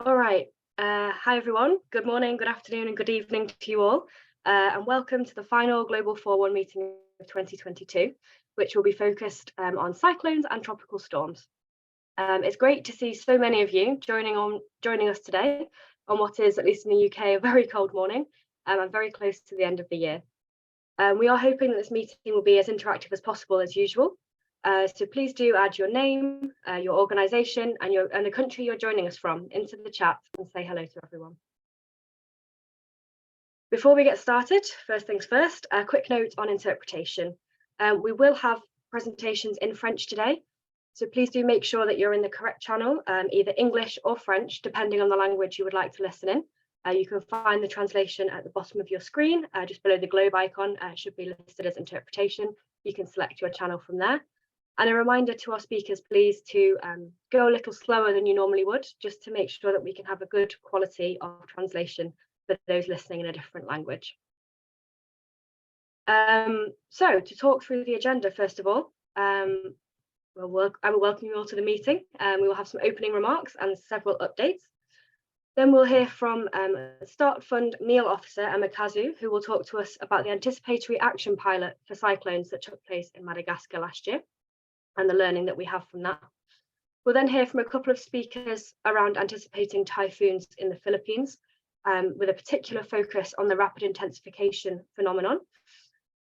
All right. Hi, everyone. Good morning, good afternoon, and good evening to you all. And welcome to the final Global FOREWARN meeting of 2022, which will be focused on cyclones and tropical storms. It's great to see so many of you joining us today on what is, at least in the UK, a very cold morning and very close to the end of the year. We are hoping that this meeting will be as interactive as possible as usual. So please do add your name, your organisation and the country you're joining us from into the chat and say hello to everyone. Before we get started, first things first, a quick note on interpretation. We will have presentations in French today, so please do make sure that you're in the correct channel, either English or French, depending on the language you would like to listen in. You can find the translation at the bottom of your screen, just below the globe icon. It should be listed as interpretation. You can select your channel from there. And a reminder to our speakers, please, to go a little slower than you normally would, just to make sure that we can have a good quality of translation for those listening in a different language. So to talk through the agenda, first of all, I will welcome you all to the meeting. We will have some opening remarks and several updates. Then we'll hear from Start Fund Meal Officer Emma Cazou, who will talk to us about the anticipatory action pilot for cyclones that took place in Madagascar last year, and the learning that we have from that. We'll then hear from a couple of speakers around anticipating typhoons in the Philippines, with a particular focus on the rapid intensification phenomenon.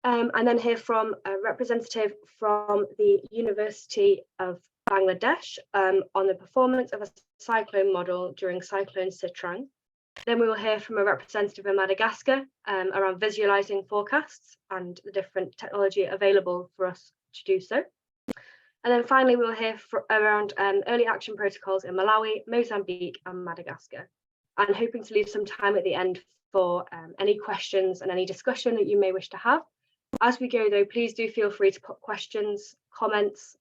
And then hear from a representative from the University of Bangladesh on the performance of a cyclone model during Cyclone Sitrang. Then we will hear from a representative of Madagascar around visualizing forecasts and the different technology available for us to do so. And then finally, we'll hear around early action protocols in Malawi, Mozambique, and Madagascar. And hoping to leave some time at the end for any questions and any discussion that you may wish to have. As we go, though, please do feel free to put questions, comments,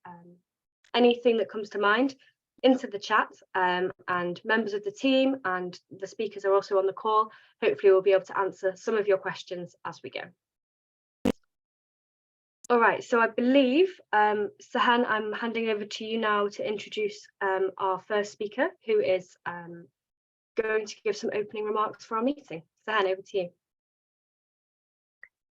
anything that comes to mind into the chat. And members of the team and the speakers are also on the call. Hopefully, we'll be able to answer some of your questions as we go. All right, so I believe, Sahan, I'm handing over to you now to introduce our first speaker, who is going to give some opening remarks for our meeting. Sahan, over to you.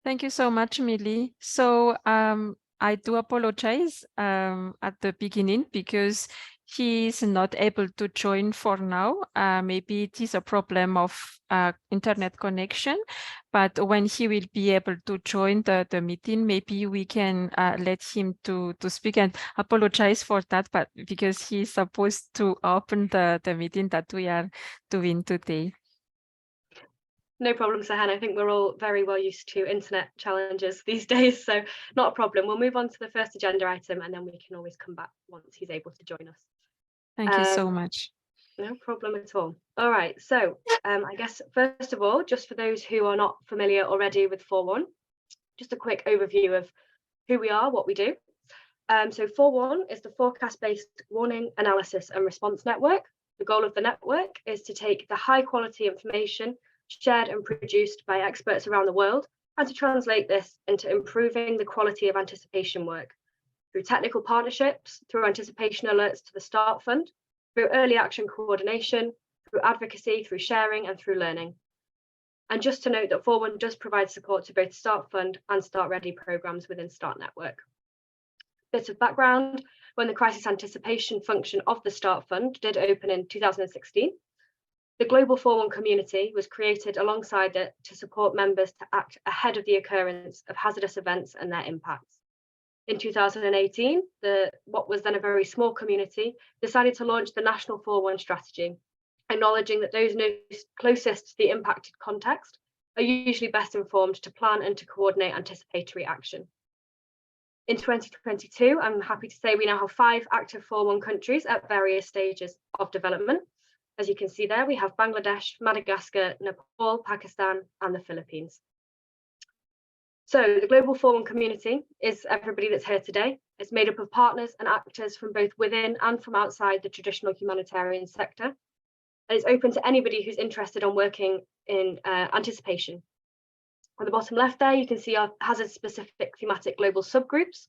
Thank you so much, Milli. So I do apologize at the beginning because he is not able to join for now. Maybe it is a problem of internet connection, but when he will be able to join the meeting, maybe we can let him to speak, and apologize for that, but because he's supposed to open the meeting that we are doing today. No problem, Sahan. I think we're all very well used to internet challenges these days, so not a problem. We'll move on to the first agenda item, and then we can always come back once he's able to join us. Thank you so much. No problem at all. All right, so I guess first of all, just for those who are not familiar already with FOREWARN, just a quick overview of who we are, what we do. So FOREWARN is the forecast-based warning, analysis and response network. The goal of the network is to take the high quality information shared and produced by experts around the world and to translate this into improving the quality of anticipation work through technical partnerships, through anticipation alerts to the Start Fund, through early action coordination, through advocacy, through sharing and through learning. And just to note that FOREWARN does provide support to both Start Fund and Start Ready programs within Start Network. Bit of background, when the crisis anticipation function of the Start Fund did open in 2016, the global FOREWARN community was created alongside it to support members to act ahead of the occurrence of hazardous events and their impacts. In 2018, what was then a very small community decided to launch the National FOREWARN strategy, acknowledging that those closest to the impacted context are usually best informed to plan and to coordinate anticipatory action. In 2022, I'm happy to say we now have 5 active FOREWARN countries at various stages of development. As you can see there, we have Bangladesh, Madagascar, Nepal, Pakistan, and the Philippines. So the global FOREWARN community is everybody that's here today. It's made up of partners and actors from both within and from outside the traditional humanitarian sector. And it's open to anybody who's interested in working in anticipation. On the bottom left there, you can see our hazard-specific thematic global subgroups.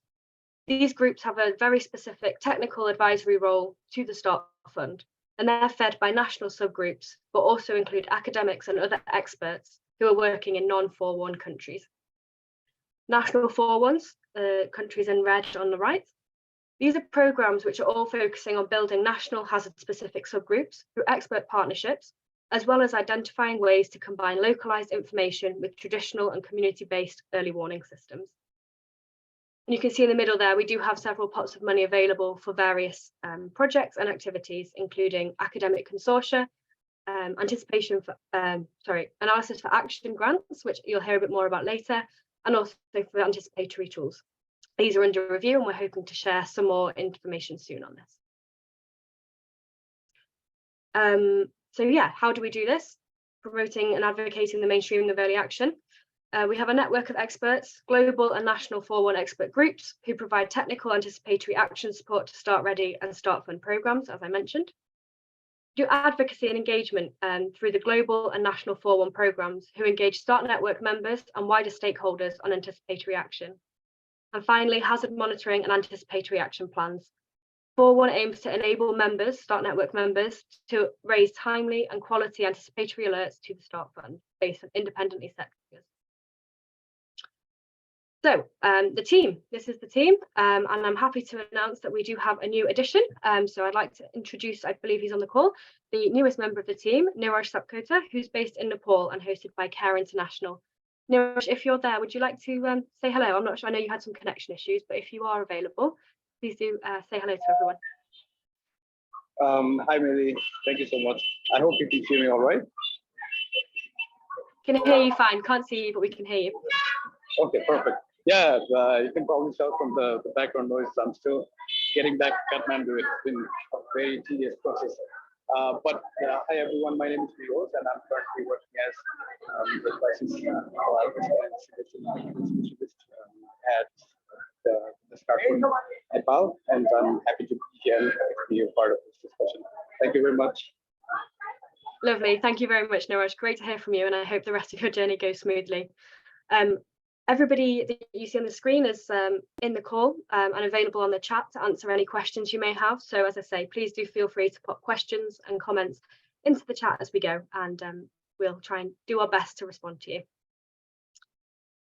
These groups have a very specific technical advisory role to the Start Fund. and they're fed by national subgroups, but also include academics and other experts who are working in non-4-1 countries. National 4-1s, countries in red on the right. These are programs which are all focusing on building national hazard-specific subgroups through expert partnerships, as well as identifying ways to combine localized information with traditional and community-based early warning systems. And you can see in the middle there, we do have several pots of money available for various projects and activities, including academic consortia, analysis for action grants, which you'll hear a bit more about later, and also for anticipatory tools. These are under review, and we're hoping to share some more information soon on this. So yeah, how do we do this? Promoting and advocating the mainstreaming of early action. We have a network of experts, global and national 4-1 expert groups who provide technical anticipatory action support to Start Ready and Start Fund programs, as I mentioned. Do advocacy and engagement through the global and national 4-1 programs who engage Start Network members and wider stakeholders on anticipatory action. And finally, hazard monitoring and anticipatory action plans. 4-1 aims to enable members, Start Network members, to raise timely and quality anticipatory alerts to the Start Fund based on independently set figures. So the team, this is the team, and I'm happy to announce that we do have a new addition. So I'd like to introduce, I believe he's on the call, the newest member of the team, Niraj Sapkota, who's based in Nepal and hosted by Care International. Niraj, if you're there, would you like to say hello? I'm not sure, I know you had some connection issues, but if you are available, please do say hello to everyone. Hi, Milli. Thank you so much. I hope you can hear me all right. Can hear you fine. Can't see you, but we can hear you. Okay, perfect. Yeah, you can probably tell from the background noise, I'm still getting back to Kathmandu. It's been a very tedious process. But hi, everyone. My name is Valisoa, and I'm currently working as the licensed at the Start Fund Nepal, and I'm happy to be here and happy to be a part of this discussion. Thank you very much. Lovely. Thank you very much, Niraj. Great to hear from you, and I hope the rest of your journey goes smoothly. Everybody that you see on the screen is in the call and available on the chat to answer any questions you may have. So as I say, please do feel free to put questions and comments into the chat as we go, and we'll try and do our best to respond to you.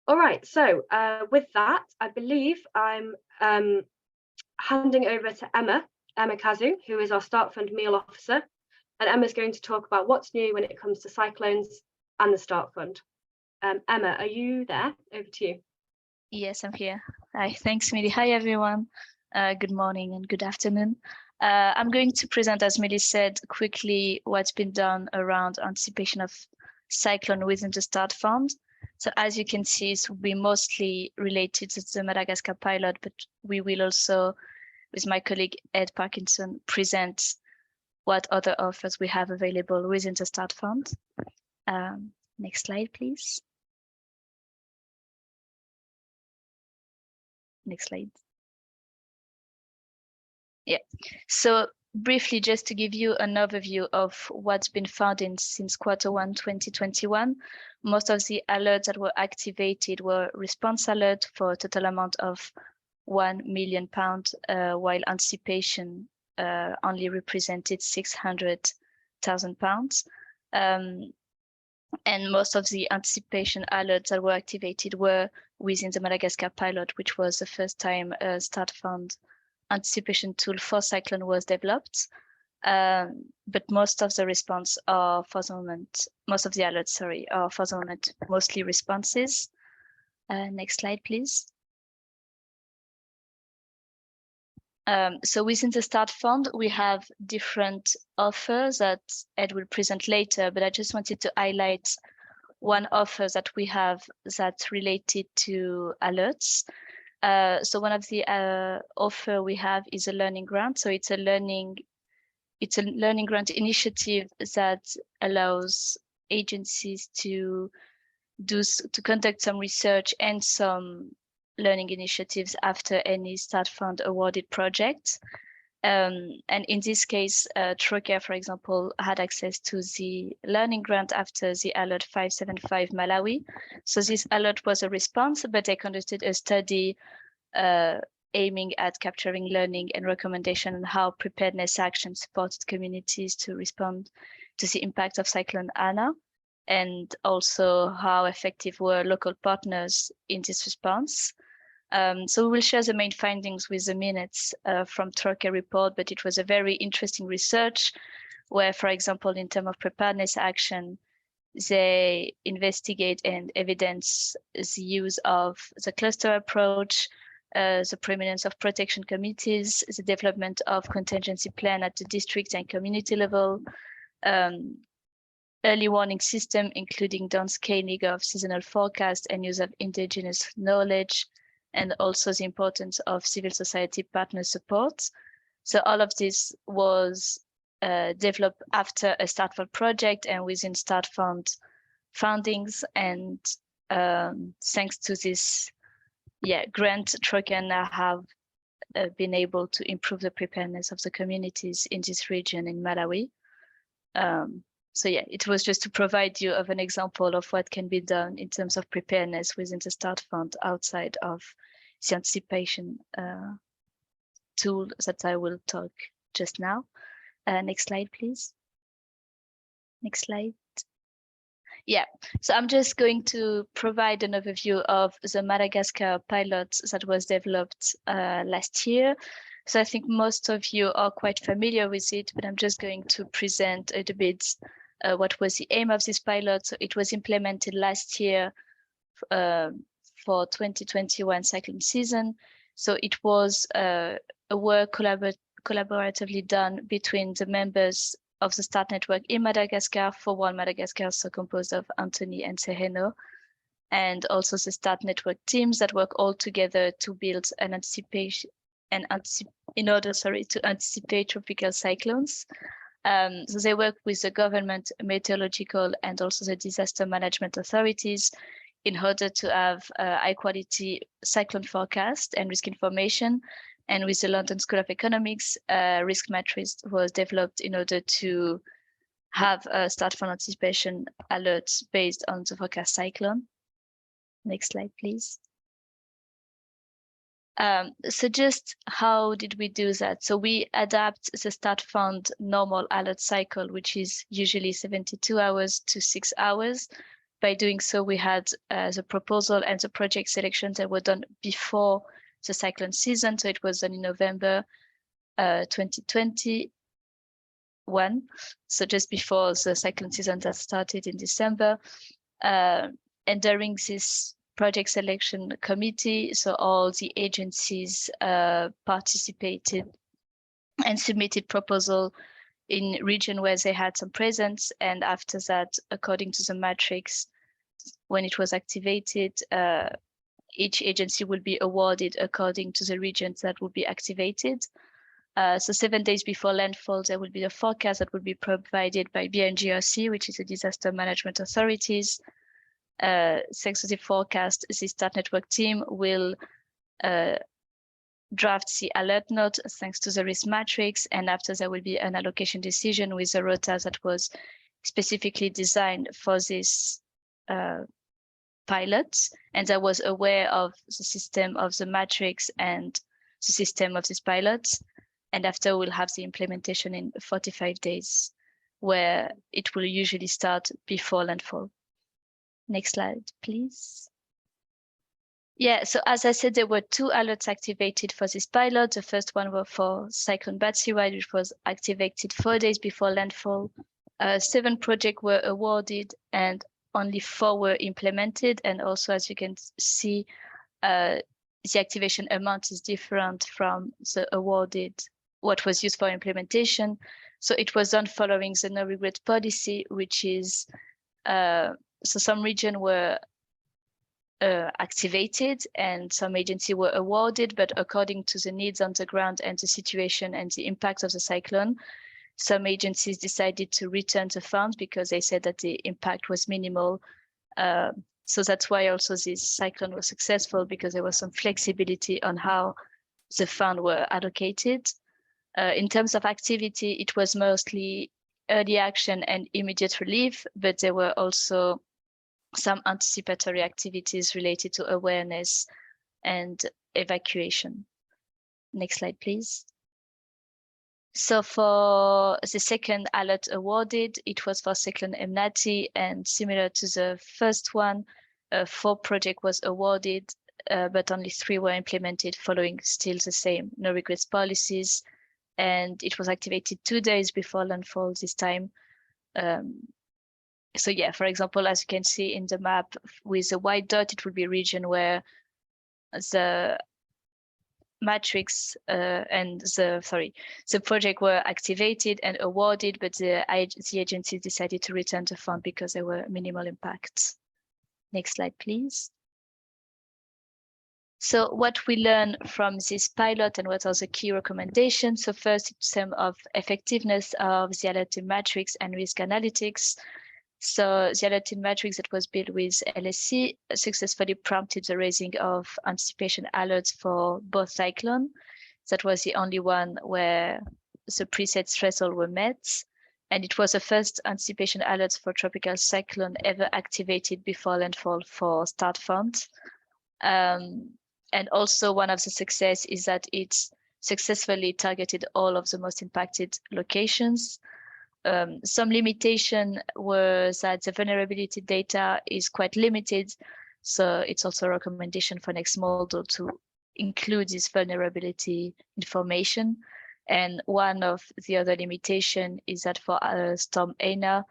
All right, so with that, I believe I'm handing over to Emma Cazou, who is our Start Fund Meal Officer. And Emma's going to talk about what's new when it comes to cyclones and the Start Fund. Emma, are you there? Over to you. Yes, I'm here. Hi, thanks, Milli. Hi, everyone. Good morning and good afternoon. I'm going to present, as Milli said, quickly what's been done around anticipation of cyclone within the Start Fund. So as you can see, it will be mostly related to the Madagascar pilot, but we will also, with my colleague Ed Parkinson, present what other offers we have available within the Start Fund. Next slide, please. Next slide. Yeah, so briefly, just to give you an overview of what's been found since Q1 2021, most of the alerts that were activated were response alert for a total amount of £1 million, while anticipation only represented £600,000. And most of the anticipation alerts that were activated were within the Madagascar pilot, which was the first time a Start Fund anticipation tool for cyclone was developed. But most of the response are for the moment, most of the alerts, sorry, are for the moment mostly responses. Next slide, please. So within the Start Fund, we have different offers that Ed will present later, but I just wanted to highlight one offer that we have that's related to alerts. So one of the offer we have is a learning grant. So it's a learning grant initiative that allows agencies to conduct some research and some learning initiatives after any Start Fund awarded project. And in this case, Troca, for example, had access to the learning grant after the alert 575 Malawi. So this alert was a response, but they conducted a study aiming at capturing learning and recommendation on how preparedness action supported communities to respond to the impact of Cyclone Ana, and also how effective were local partners in this response. So we will share the main findings with the minutes from Troika report, but it was a very interesting research where, for example, in terms of preparedness action, they investigate and evidence the use of the cluster approach, the prominence of protection committees, the development of contingency plan at the district and community level, early warning system, including downscaling of seasonal forecast and use of indigenous knowledge, and also the importance of civil society partner support. So all of this was developed after a Start Fund project and within Start Fund fundings, and thanks to this grant, Troika now have been able to improve the preparedness of the communities in this region in Malawi. So yeah, it was just to provide you of an example of what can be done in terms of preparedness within the Start Fund outside of the anticipation tool that I will talk just now. Next slide, please. Next slide. Yeah, so I'm just going to provide an overview of the Madagascar pilot that was developed last year. So I think most of you are quite familiar with it, but I'm just going to present a little bit what was the aim of this pilot. So it was implemented last year for 2021 cyclone season. So it was a work collaboratively done between the members of the START network in Madagascar, FOREWARN Madagascar, so composed of Anthony and Sereno, and also the START network teams that work all together to build an anticipation in order to anticipate tropical cyclones. So they work with the government, meteorological, and also the disaster management authorities in order to have high quality cyclone forecast and risk information. And with the London School of Economics, risk matrix was developed in order to have a Start Fund anticipation alerts based on the forecast cyclone. Next slide, please. So just how did we do that? So we adapt the Start Fund normal alert cycle, which is usually 72 hours to 6 hours. By doing so, we had the proposal and the project selections that were done before the cyclone season. So it was done in November 2021. So just before the cyclone season that started in December. And during this project selection committee, so all the agencies participated and submitted proposal in region where they had some presence. And after that, according to the matrix, when it was activated, each agency will be awarded according to the regions that will be activated. So 7 days before landfall, there will be a forecast that will be provided by BNGRC, which is the disaster management authorities. Thanks to the forecast, the START network team will draft the alert note thanks to the risk matrix. And after, there will be an allocation decision with a rota that was specifically designed for this pilot, and I was aware of the system of the matrix and the system of this pilot. And after, we'll have the implementation in 45 days, where it will usually start before landfall. Next slide, please. Yeah, so as I said, there were 2 alerts activated for this pilot. The first one was for Cyclone Batsirai, which was activated 4 days before landfall. 7 projects were awarded and only 4 were implemented. And also, as you can see, the activation amount is different from the awarded, what was used for implementation. So it was done following the no regret policy, which is, so some regions were activated and some agencies were awarded, but according to the needs on the ground and the situation and the impact of the cyclone, some agencies decided to return the funds because they said that the impact was minimal. So that's why also this cyclone was successful, because there was some flexibility on how the funds were allocated. In terms of activity, it was mostly early action and immediate relief, but there were also some anticipatory activities related to awareness and evacuation. Next slide, please. So for the second alert awarded, it was for Cyclone Emnati, and similar to the first one, 4 projects was awarded, but only 3 were implemented following still the same no regrets policies. And it was activated 2 days before landfall this time. So yeah, for example, as you can see in the map with the white dot, it will be a region where the matrix and the project were activated and awarded, but the agency decided to return the fund because there were minimal impacts. Next slide, please. So what we learned from this pilot and what are the key recommendations? So first, in terms of effectiveness of the alerting matrix and risk analytics. So the alerting matrix that was built with LSC successfully prompted the raising of anticipation alerts for both cyclone. That was the only one where the preset threshold were met. And it was the first anticipation alerts for tropical cyclone ever activated before landfall for start fund. And also one of the success is that it successfully targeted all of the most impacted locations. Some limitation was that the vulnerability data is quite limited. So it's also a recommendation for next model to include this vulnerability information. And one of the other limitation is that for Storm Aina,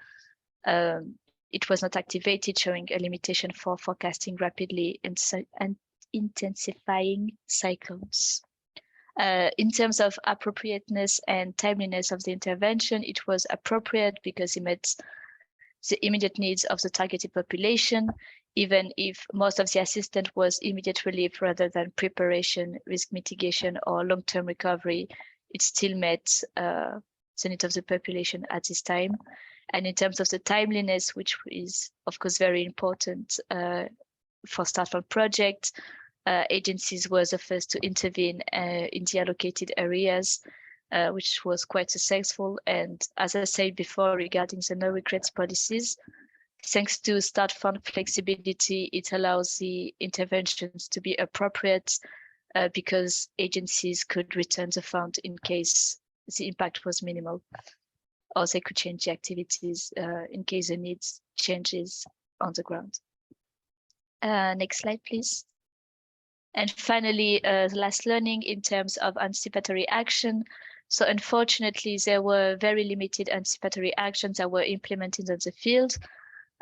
it was not activated, showing a limitation for forecasting rapidly and intensifying cyclones. In terms of appropriateness and timeliness of the intervention, it was appropriate because it met the immediate needs of the targeted population, even if most of the assistance was immediate relief rather than preparation, risk mitigation, or long-term recovery. It still met the need of the population at this time. And in terms of the timeliness, which is of course very important for start fund project, agencies were the first to intervene in the allocated areas, which was quite successful. And as I said before, regarding the no regrets policies, thanks to start fund flexibility, it allows the interventions to be appropriate because agencies could return the fund in case the impact was minimal, or they could change the activities in case the needs changes on the ground. Next slide, please. And finally, the last learning in terms of anticipatory action. So unfortunately, there were very limited anticipatory actions that were implemented on the field.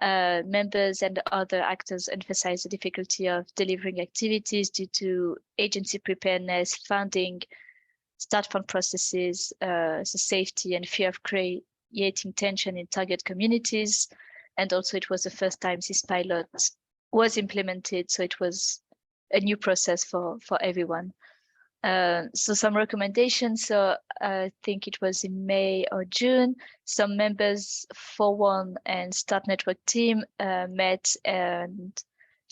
Members and other actors emphasized the difficulty of delivering activities due to agency preparedness, funding, start fund processes, the safety and fear of creating tension in target communities. And also it was the first time this pilot was implemented, so it was a new process for everyone. So some recommendations. So I think it was in May or June, some members FOREWARN and START network team met and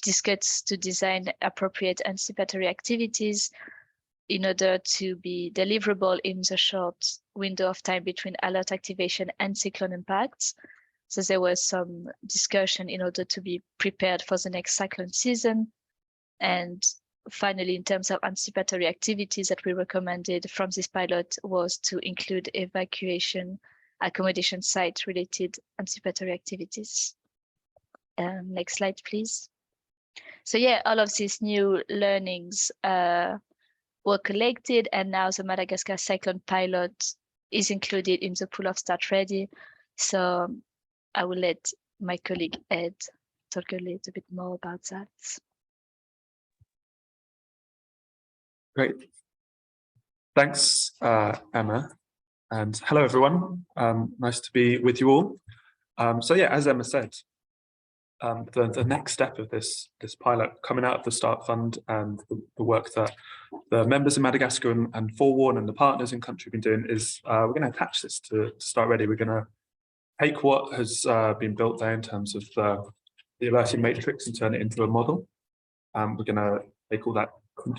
discussed to design appropriate anticipatory activities in order to be deliverable in the short window of time between alert activation and cyclone impacts. So there was some discussion in order to be prepared for the next cyclone season. And finally, in terms of anticipatory activities that we recommended from this pilot was to include evacuation, accommodation site related anticipatory activities. Next slide, please. So yeah, all of these new learnings were collected, and now the Madagascar cyclone pilot is included in the pool of start ready. So I will let my colleague Ed talk a little bit more about that. Great. Thanks, Emma. And hello, everyone. Nice to be with you all. So yeah, as Emma said, the next step of this pilot coming out of the Start Fund and the work that the members of Madagascar and FOREWARN and the partners in country have been doing is we're going to attach this to Start Ready. We're going to take what has been built there in terms of the alerting matrix and turn it into a model. We're going to take all that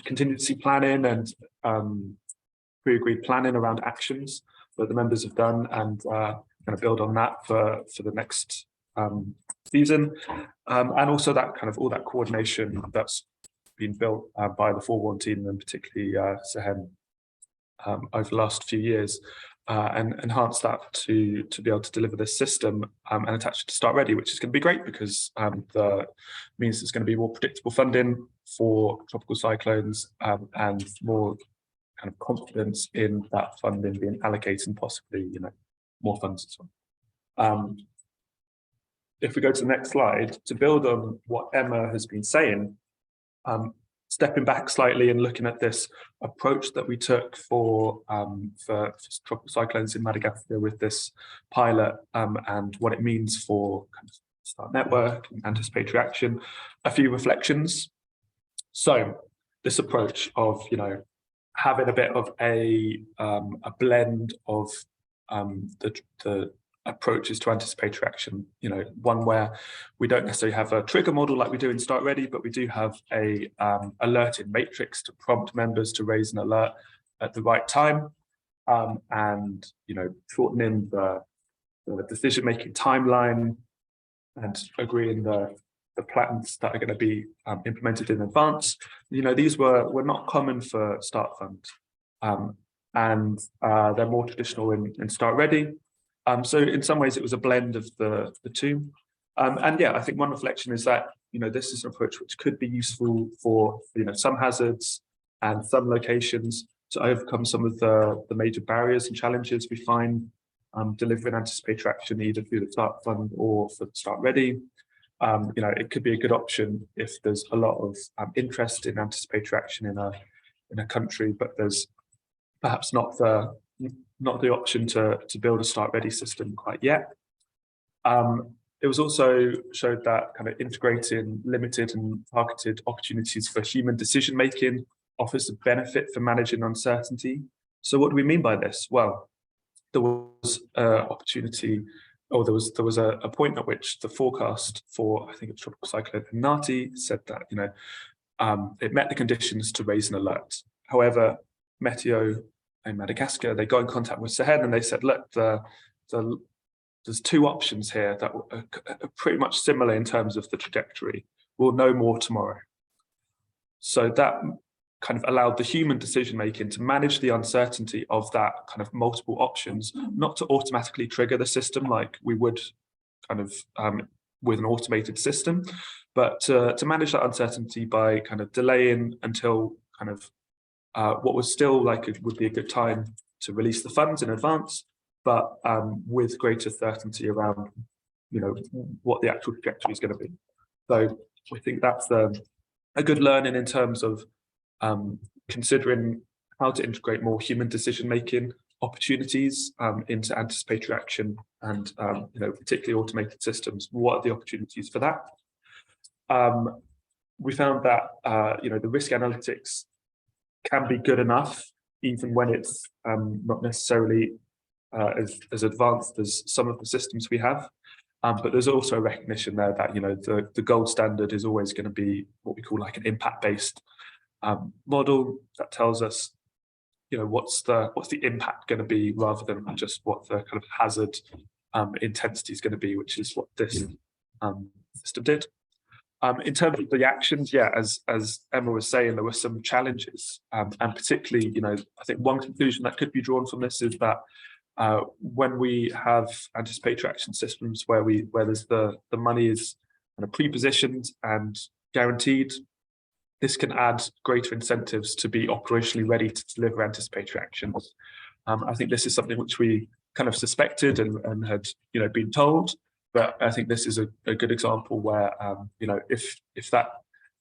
contingency planning and pre-agreed planning around actions that the members have done and kind of build on that for the next season, and also that kind of all that coordination that's been built by the FOREWARN team and particularly Sahem over the last few years and enhance that to be able to deliver this system and attach it to Start Ready, which is going to be great because the means there's going to be more predictable funding for tropical cyclones and more kind of confidence in that funding being allocated and possibly, you know, more funds as well. If we go to the next slide, to build on what Emma has been saying, stepping back slightly and looking at this approach that we took for tropical cyclones in Madagascar with this pilot and what it means for kind of Start Network and anticipatory action, a few reflections. So this approach of, you know, having a bit of a blend of the approaches to anticipatory action, you know, one where we don't necessarily have a trigger model like we do in Start Ready, but we do have a alerting matrix to prompt members to raise an alert at the right time, and, you know, shortening the decision-making timeline and agreeing the plans that are going to be implemented in advance. You know, these were not common for Start Fund, and they're more traditional in Start Ready. So in some ways it was a blend of the two. And yeah, I think one reflection is that, you know, this is an approach which could be useful for, you know, some hazards and some locations to overcome some of the major barriers and challenges we find delivering anticipatory action either through the Start Fund or for Start Ready. You know, it could be a good option if there's a lot of interest in anticipatory action in a country, but there's perhaps not the option to build a Start Ready system quite yet. It was also showed that kind of integrating limited and targeted opportunities for human decision making offers a benefit for managing uncertainty. So what do we mean by this? Well, there was opportunity, or there was a point at which the forecast for, I think it was tropical cyclone Nati, said that, you know, it met the conditions to raise an alert. However, Meteo in Madagascar, they got in contact with Sahel and they said, look, there's two options here that are pretty much similar in terms of the trajectory. We'll know more tomorrow. So that kind of allowed the human decision making to manage the uncertainty of that kind of multiple options, not to automatically trigger the system like we would kind of with an automated system, but to manage that uncertainty by kind of delaying until kind of what was still like it would be a good time to release the funds in advance, but with greater certainty around, you know, what the actual trajectory is going to be. So we think that's a good learning in terms of considering how to integrate more human decision-making opportunities into anticipatory action and, you know, particularly automated systems. What are the opportunities for that? We found that, you know, the risk analytics can be good enough, even when it's not necessarily as advanced as some of the systems we have. But there's also a recognition there that, you know, the gold standard is always going to be what we call like an impact-based model that tells us, you know, what's the impact going to be rather than just what the kind of hazard intensity is going to be, which is what this system did. In terms of the actions, yeah, as Emma was saying, there were some challenges, and particularly, you know, I think one conclusion that could be drawn from this is that when we have anticipatory action systems where there's the money is kind of pre-positioned and guaranteed, this can add greater incentives to be operationally ready to deliver anticipatory actions. I think this is something which we kind of suspected and had, you know, been told. But I think this is a good example where, you know, if that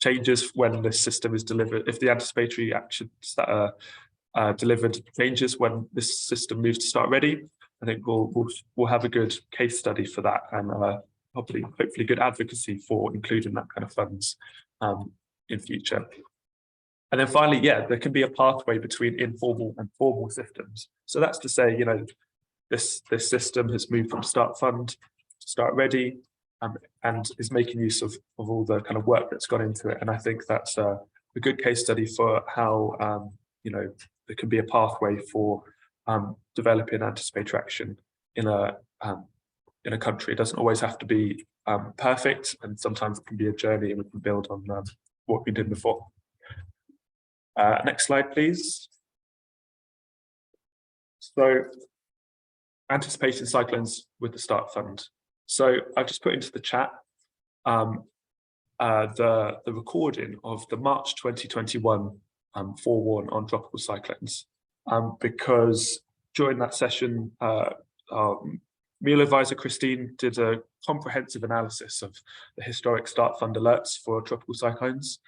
changes when this system is delivered, if the anticipatory actions that are delivered changes when this system moves to Start Ready, I think we'll have a good case study for that and hopefully good advocacy for including that kind of funds in future. And then finally, yeah, there can be a pathway between informal and formal systems. So that's to say, you know, this system has moved from Start Fund Start Ready and is making use of all the kind of work that's gone into it. And I think that's a good case study for how, you know, there can be a pathway for developing anticipatory action in a country. It doesn't always have to be perfect, and sometimes it can be a journey and we can build on what we did before. Next slide, please. So anticipating cyclones with the Start Fund. So I've just put into the chat the recording of the March 2021 forewarn on tropical cyclones, because during that session, Meal advisor Christine did a comprehensive analysis of the historic Start Fund alerts for tropical cyclones,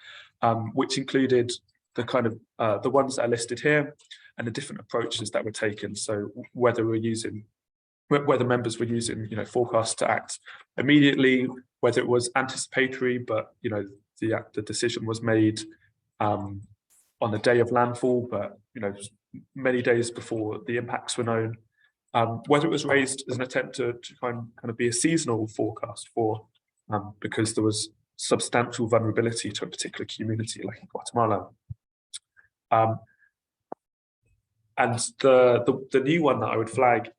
which included the kind of the ones that are listed here and the different approaches that were taken. So whether members were using, forecasts to act immediately, whether it was anticipatory, but the decision was made on the day of landfall, but many days before the impacts were known. Whether it was raised as an attempt to kind of be a seasonal forecast for, because there was substantial vulnerability to a particular community, like in Guatemala. And the new one that I would flag,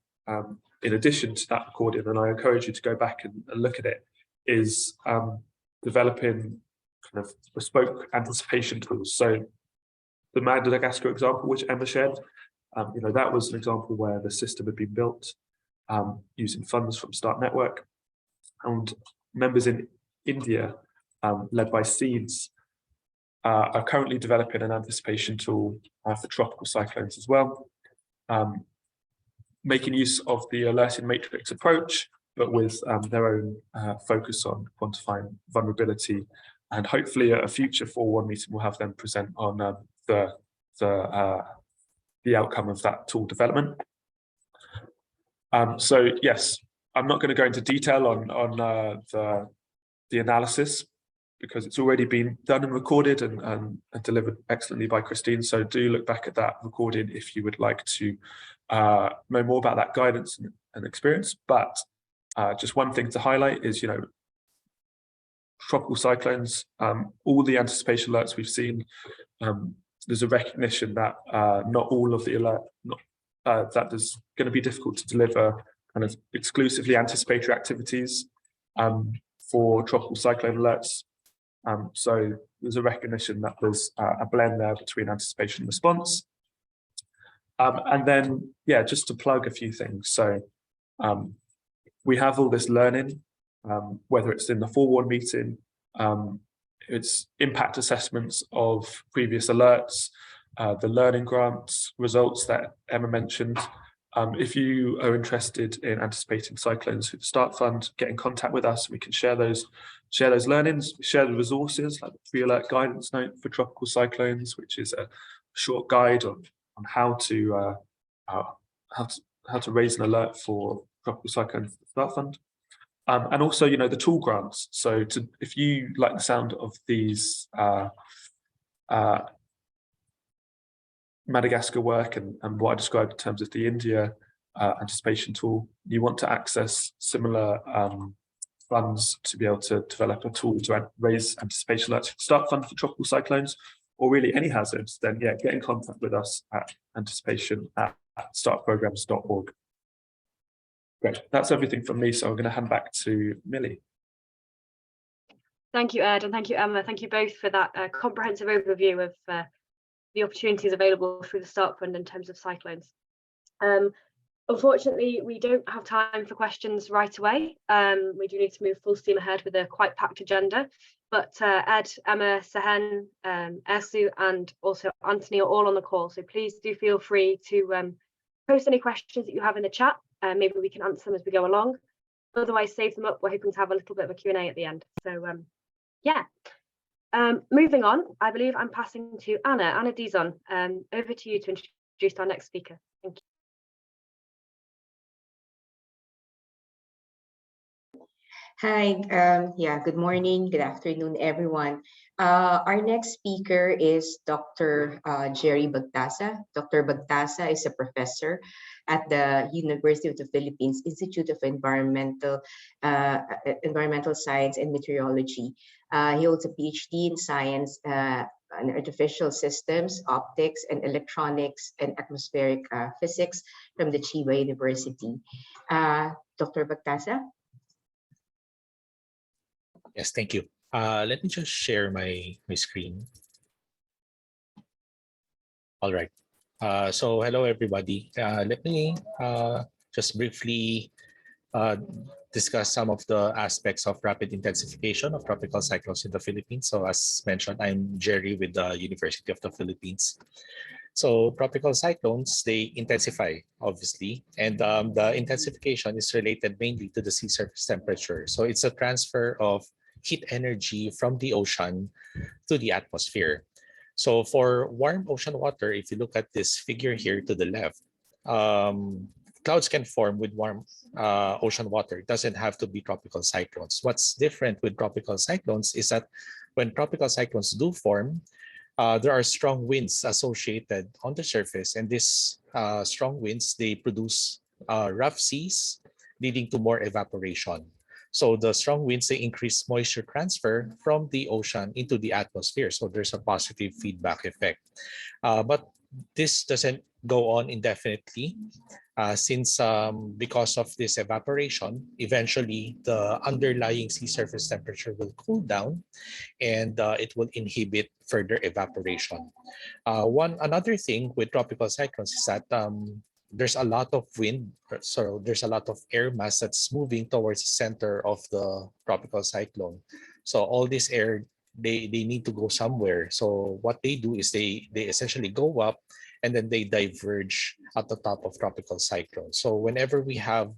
in addition to that recording, and I encourage you to go back and look at it, is developing kind of bespoke anticipation tools. So the Madagascar example, which Emma shared, that was an example where the system had been built using funds from Start Network, and members in India, led by Seeds, are currently developing an anticipation tool for tropical cyclones as well, making use of the alerting matrix approach, but with their own focus on quantifying vulnerability. And hopefully at a future forewarn meeting, we'll have them present on the outcome of that tool development. So yes, I'm not going to go into detail on the analysis, because it's already been done and recorded and delivered excellently by Christine. So do look back at that recording if you would like to know more about that guidance and experience. But just one thing to highlight is, tropical cyclones, all the anticipation alerts we've seen, there's a recognition that not all of the alert, that there's going to be difficult to deliver kind of exclusively anticipatory activities for tropical cyclone alerts. So there's a recognition that there's a blend there between anticipation and response. And then, yeah, just to plug a few things. So we have all this learning, whether it's in the forewarn meeting, it's impact assessments of previous alerts, the learning grants results that Emma mentioned. If you are interested in anticipating cyclones through the Start Fund, get in contact with us. We can share those learnings, share the resources like the pre-alert guidance note for tropical cyclones, which is a short guide on how to raise an alert for tropical cyclones for the Start Fund. And also, the tool grants. So if you like the sound of these Madagascar work and what I described in terms of the India anticipation tool, you want to access similar funds to be able to develop a tool to raise anticipation alerts for Start Fund for tropical cyclones, or really any hazards, then yeah, get in contact with us at anticipation@startprograms.org. Great, that's everything from me. So I'm going to hand back to Milli. Thank you, Ed, and thank you, Emma. Thank you both for that comprehensive overview of the opportunities available through the Start Fund in terms of cyclones. Unfortunately, we don't have time for questions right away. We do need to move full steam ahead with a quite packed agenda. But Ed, Emma, Sehen, Ersu, and also Anthony are all on the call. So please do feel free to post any questions that you have in the chat. Maybe we can answer them as we go along. Otherwise, save them up. We're hoping to have a little bit of a Q&A at the end. So yeah. Moving on, I believe I'm passing to Anna Dizon. Over to you to introduce our next speaker. Thank you. Hi, good morning, good afternoon, everyone. Our next speaker is Dr. Gerry Bagtasa. Dr. Bagtasa is a professor at the University of the Philippines Institute of Environmental Science and Meteorology. He holds a PhD in science and artificial systems, optics, and electronics and atmospheric physics from the Chiba University. Dr. Bagtasa? Yes, thank you. Let me just share my screen. All right. So hello, everybody. Let me just briefly discuss some of the aspects of rapid intensification of tropical cyclones in the Philippines. So as mentioned, I'm Gerry with the University of the Philippines. So tropical cyclones, they intensify, obviously, and the intensification is related mainly to the sea surface temperature. So it's a transfer of heat energy from the ocean to the atmosphere. So for warm ocean water, if you look at this figure here to the left, clouds can form with warm ocean water. It doesn't have to be tropical cyclones. What's different with tropical cyclones is that when tropical cyclones do form, there are strong winds associated on the surface, and these strong winds, they produce rough seas, leading to more evaporation. So the strong winds, they increase moisture transfer from the ocean into the atmosphere. So there's a positive feedback effect. But this doesn't go on indefinitely since because of this evaporation, eventually the underlying sea surface temperature will cool down and it will inhibit further evaporation. Another thing with tropical cyclones is that there's a lot of wind, so there's a lot of air mass that's moving towards the center of the tropical cyclone. So all this air, they need to go somewhere. So what they do is they essentially go up and then they diverge at the top of tropical cyclone. So whenever we have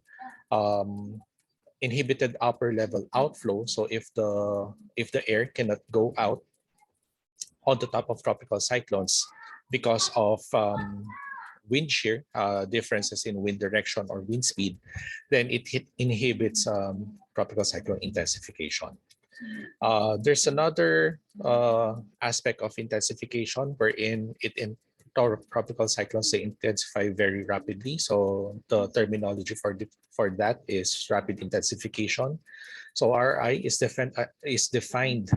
inhibited upper level outflow, so if the air cannot go out on the top of tropical cyclones because of wind shear differences in wind direction or wind speed, then it inhibits tropical cyclone intensification. There's another aspect of intensification wherein tropical cyclones, they intensify very rapidly. So the terminology for that is rapid intensification. So RI is defined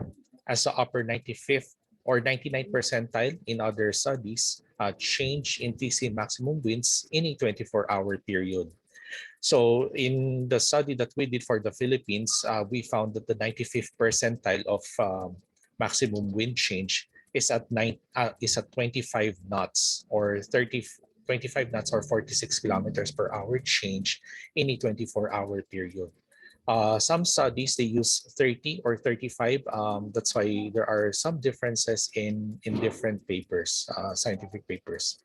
as the upper 95th or 99th percentile in other studies, change in TC maximum winds in a 24-hour period. So in the study that we did for the Philippines, we found that the 95th percentile of maximum wind change is at 25 knots or 25 knots or 46 kilometers per hour change in a 24-hour period. Some studies, they use 30 or 35. That's why there are some differences in different papers, scientific papers.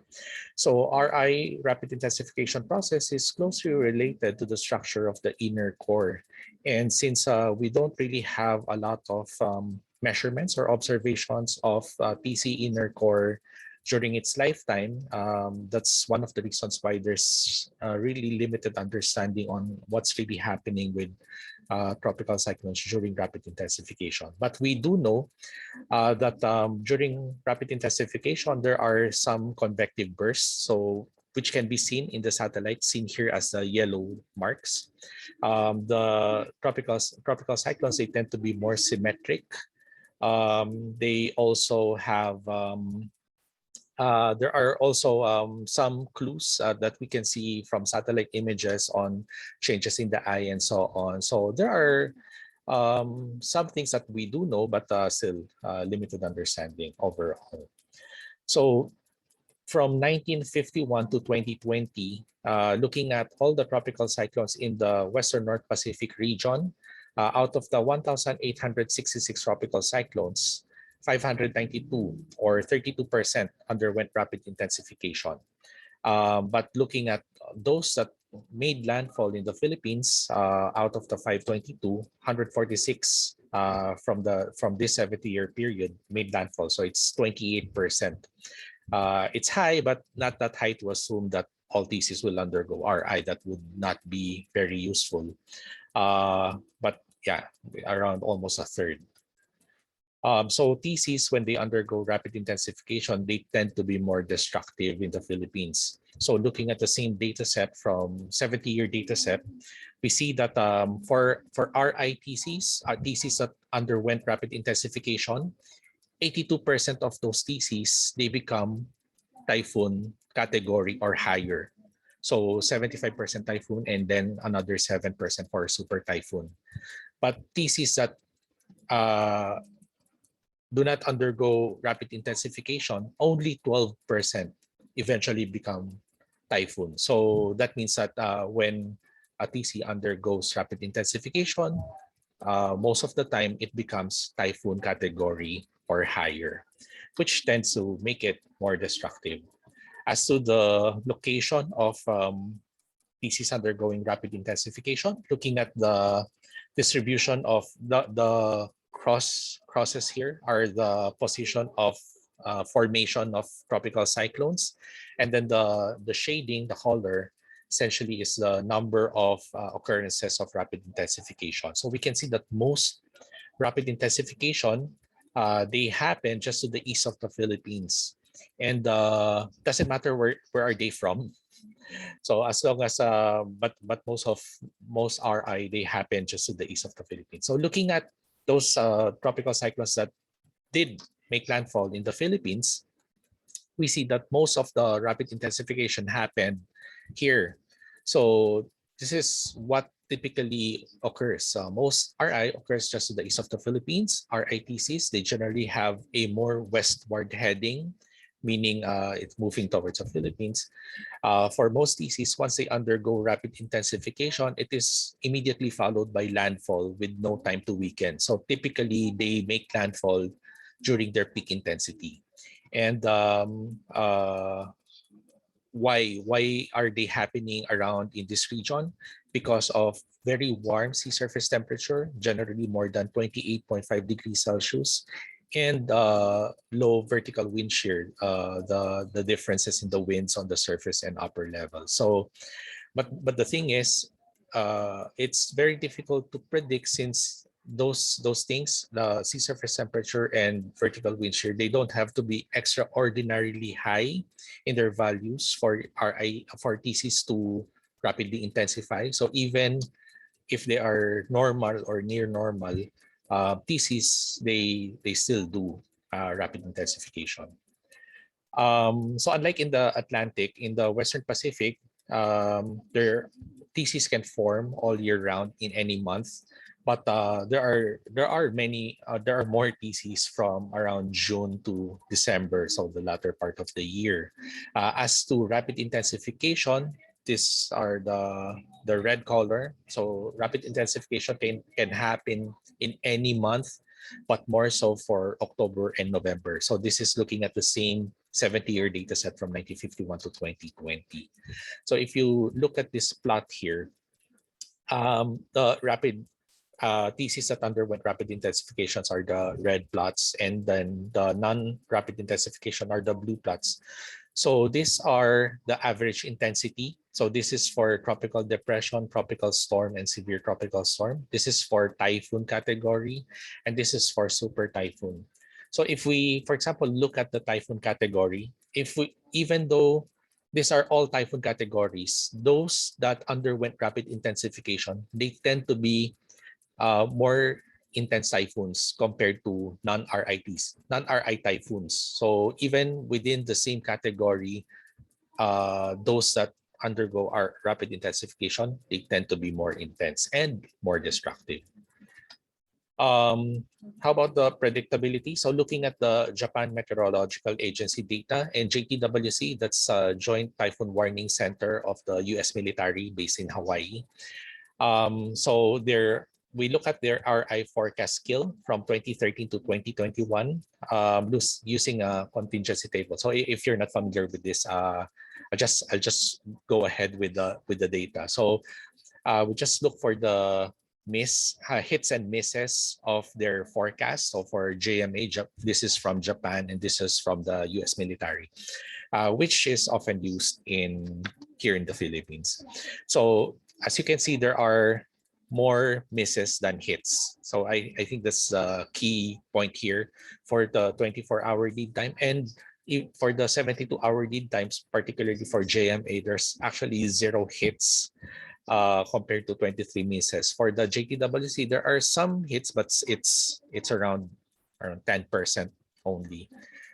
So RI, rapid intensification process, is closely related to the structure of the inner core. And since we don't really have a lot of measurements or observations of TC inner core during its lifetime, that's one of the reasons why there's really limited understanding on what's really happening with tropical cyclones during rapid intensification. But we do know that during rapid intensification, there are some convective bursts, so which can be seen in the satellite, seen here as the yellow marks. The tropical cyclones, they tend to be more symmetric. They also have there are also some clues that we can see from satellite images on changes in the eye and so on. So there are some things that we do know, but still limited understanding overall. So from 1951 to 2020, looking at all the tropical cyclones in the Western North Pacific region, out of the 1,866 tropical cyclones, 592 or 32% underwent rapid intensification. But looking at those that made landfall in the Philippines, out of the 522, 146 from this 70-year period made landfall. So it's 28%. It's high, but not that high to assume that all theses will undergo RI. That would not be very useful. But yeah, around almost a third. So theses, when they undergo rapid intensification, they tend to be more destructive in the Philippines. So looking at the same data set from 70-year data set, we see that for RI theses, theses that underwent rapid intensification, 82% of those theses, they become typhoon category or higher. So 75% typhoon and then another 7% for super typhoon. But theses that do not undergo rapid intensification, only 12% eventually become typhoon. So that means that when a TC undergoes rapid intensification, most of the time it becomes typhoon category or higher, which tends to make it more destructive. As to the location of TCs undergoing rapid intensification, looking at the distribution of the crosses here are the position of formation of tropical cyclones, and then the shading, the color, essentially is the number of occurrences of rapid intensification. So we can see that most rapid intensification, they happen just to the east of the Philippines, and doesn't matter where are they from. So as long as but most RI, they happen just to the east of the Philippines. So looking at those tropical cyclones that did make landfall in the Philippines, we see that most of the rapid intensification happened here. So this is what typically occurs. Most RI occurs just to the east of the Philippines. RITCs, they generally have a more westward heading, meaning it's moving towards the Philippines. For most TCs, once they undergo rapid intensification, it is immediately followed by landfall with no time to weaken. So typically, they make landfall during their peak intensity. And why are they happening around in this region? Because of very warm sea surface temperature, generally more than 28.5 degrees Celsius, and low vertical wind shear, the differences in the winds on the surface and upper level. So, but the thing is, it's very difficult to predict, since those things, the sea surface temperature and vertical wind shear, they don't have to be extraordinarily high in their values for TCs to rapidly intensify. So even if they are normal or near normal, TCs, they still do rapid intensification. So unlike in the Atlantic, in the Western Pacific, their TCs can form all year round in any month, but there are more TCs from around June to December, so the latter part of the year. As to rapid intensification, these are the red color. So rapid intensification can happen in any month, but more so for October and November. So this is looking at the same 70-year data set from 1951 to 2020. So if you look at this plot here, the rapid TCs that underwent rapid intensifications are the red plots, and then the non-rapid intensification are the blue plots. So these are the average intensity. So this is for tropical depression, tropical storm, and severe tropical storm. This is for typhoon category, and this is for super typhoon. So if we, for example, look at the typhoon category, even though these are all typhoon categories, those that underwent rapid intensification, they tend to be more intense typhoons compared to non-RI typhoons. So even within the same category, those that undergo our rapid intensification, they tend to be more intense and more destructive. How about the predictability? So looking at the Japan Meteorological Agency data and JTWC, that's a Joint Typhoon Warning Center of the US military based in Hawaii. So we look at their RI forecast skill from 2013 to 2021 using a contingency table. So if you're not familiar with this, I'll just go ahead with the data. So we just look for the hits and misses of their forecast. So for JMA, this is from Japan and this is from the US military, which is often used here in the Philippines. So as you can see, there are more misses than hits. So I think that's the key point here for the 24-hour lead time. And for the 72-hour lead times, particularly for JMA, there's actually 0 hits compared to 23 misses. For the JTWC, there are some hits, but it's around 10% only.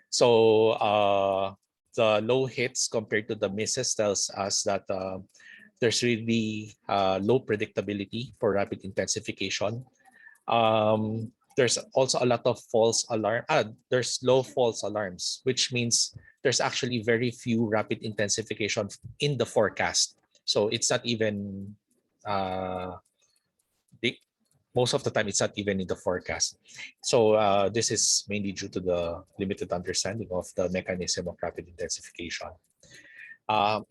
So the low hits compared to the misses tells us that there's really low predictability for rapid intensification. There's also a lot of false alarm. There's low false alarms, which means there's actually very few rapid intensification in the forecast. So it's not even most of the time, it's not even in the forecast. So this is mainly due to the limited understanding of the mechanism of rapid intensification.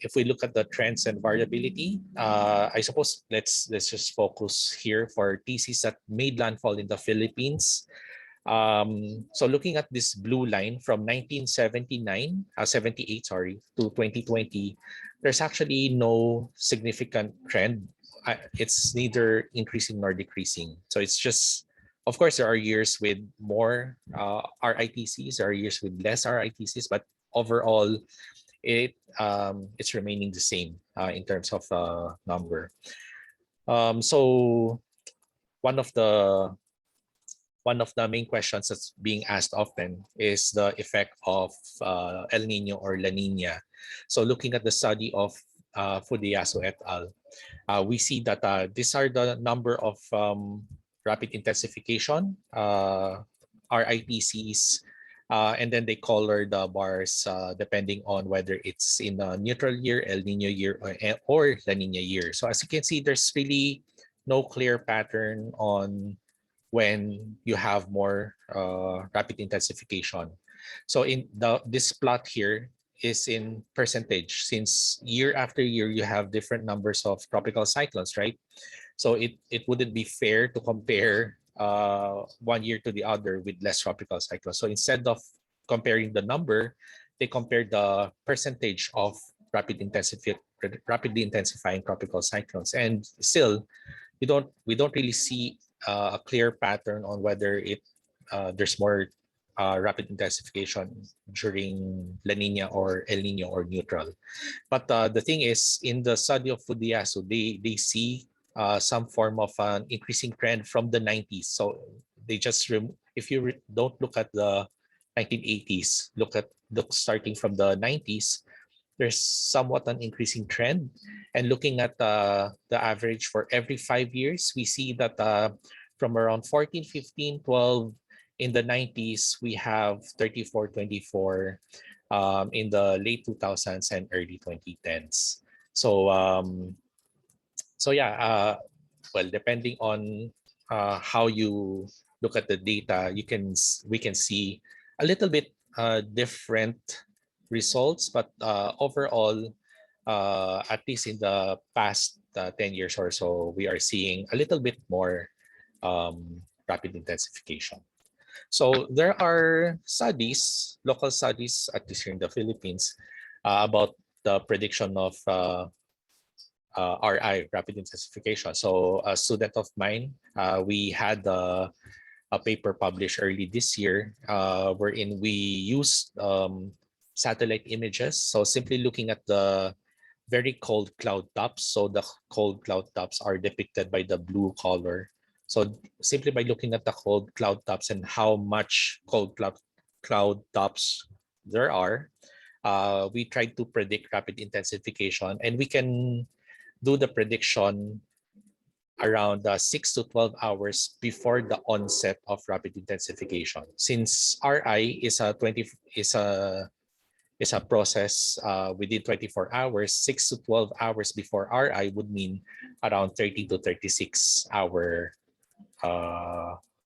If we look at the trends and variability, I suppose let's just focus here for TCs that made landfall in the Philippines. So looking at this blue line from 1978, sorry, to 2020, there's actually no significant trend. It's neither increasing nor decreasing. So it's just, of course, there are years with more RITCs, there are years with less RITCs, but overall, it's remaining the same in terms of number. So one of the main questions that's being asked often is the effect of El Nino or La Nina. So looking at the study of Fudeyasu et al., we see that these are the number of rapid intensification, RITCs, and then they color the bars depending on whether it's in a neutral year, El Nino year, or La Nina year. So as you can see, there's really no clear pattern on when you have more rapid intensification. So in this plot here is in percentage, since year after year you have different numbers of tropical cyclones, right? So it wouldn't be fair to compare one year to the other with less tropical cyclones. So instead of comparing the number, they compared the percentage of rapidly intensifying tropical cyclones, and still we don't really see a clear pattern on whether there's more rapid intensification during La Nina or El Nino or neutral. But the thing is, in the study of Fudeyasu, they see some form of an increasing trend from the 90s. So they just if you don't look at the 1980s, look starting from the 90s, there's somewhat an increasing trend. And looking at the average for every 5 years, we see that from around 14, 15, 12 in the 90s, we have 34, 24 in the late 2000s and early 2010s. So yeah, well, depending on how you look at the data, we can see a little bit different results, but overall, at least in the past 10 years or so, we are seeing a little bit more rapid intensification. So there are studies, local studies, at least here in the Philippines, about the prediction of RI, rapid intensification. So a student of mine, we had a paper published early this year wherein we used satellite images. So simply looking at the very cold cloud tops. So the cold cloud tops are depicted by the blue color. So simply by looking at the cold cloud tops and how much cold cloud tops there are, we tried to predict rapid intensification, and we can do the prediction around 6 to 12 hours before the onset of rapid intensification. Since RI is a process within 24 hours, 6 to 12 hours before RI would mean around 30 to 36 hour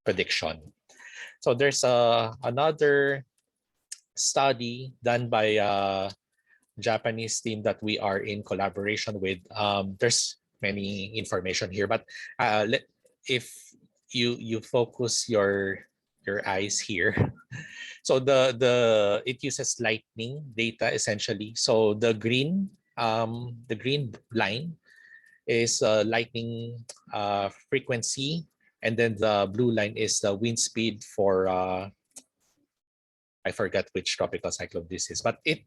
prediction. So there's another study done by a Japanese team that we are in collaboration with. There's many information here, but if you focus your eyes here. So it uses lightning data essentially. So the green line is lightning frequency, and then the blue line is the wind speed for I forgot which tropical cyclone this is, but it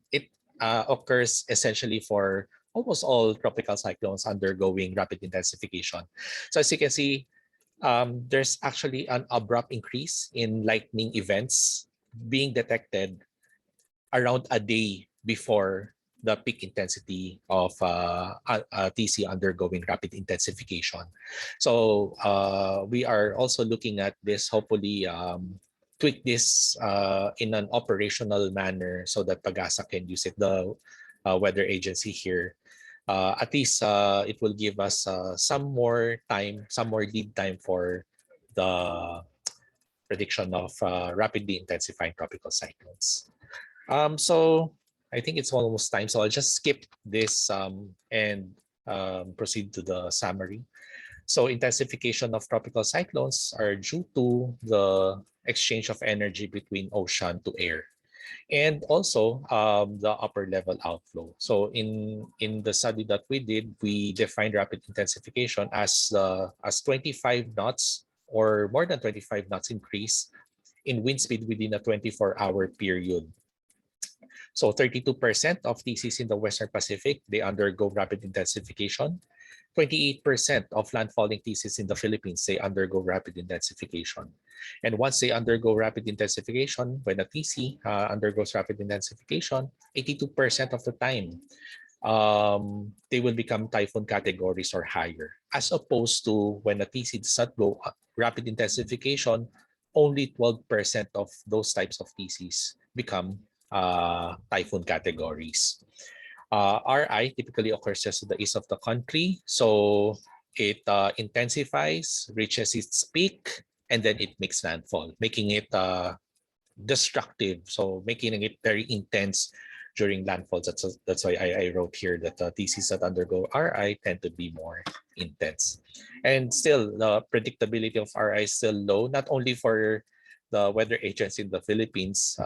occurs essentially for almost all tropical cyclones undergoing rapid intensification. So as you can see, there's actually an abrupt increase in lightning events being detected around a day before the peak intensity of TC undergoing rapid intensification. So we are also looking at this, hopefully tweak this in an operational manner so that Bagtasa can use it, the weather agency here. At least it will give us some more time, some more lead time for the prediction of rapidly intensifying tropical cyclones. So I think it's almost time. So I'll just skip this and proceed to the summary. So intensification of tropical cyclones are due to the exchange of energy between ocean to air, and also the upper level outflow. So in the study that we did, we defined rapid intensification as 25 knots or more than 25 knots increase in wind speed within a 24-hour period. So 32% of TCs in the Western Pacific, they undergo rapid intensification. 28% of landfalling TCs in the Philippines, they undergo rapid intensification. And once they undergo rapid intensification, when a TC undergoes rapid intensification, 82% of the time, they will become typhoon categories or higher, as opposed to when a TC does not go rapid intensification, only 12% of those types of TCs become typhoon categories. RI typically occurs just to the east of the country, so it intensifies, reaches its peak, and then it makes landfall, making it destructive, so making it very intense during landfalls. That's why I wrote here that TCs that undergo RI tend to be more intense. And still, the predictability of RI is still low, not only for the weather agents in the Philippines,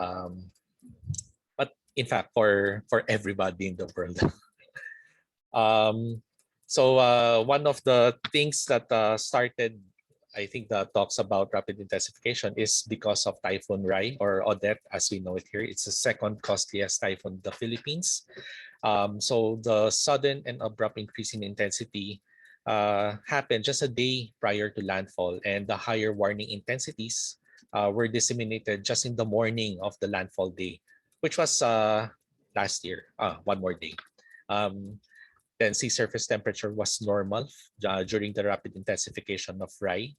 but in fact for everybody in the world. So one of the things that started, I think, that talks about rapid intensification is because of Typhoon Rai, or Odette as we know it here. It's the second costliest typhoon in the Philippines. So the sudden and abrupt increase in intensity happened just a day prior to landfall, and the higher warning intensities were disseminated just in the morning of the landfall day, which was last year, one more day. Then sea surface temperature was normal during the rapid intensification of Rai,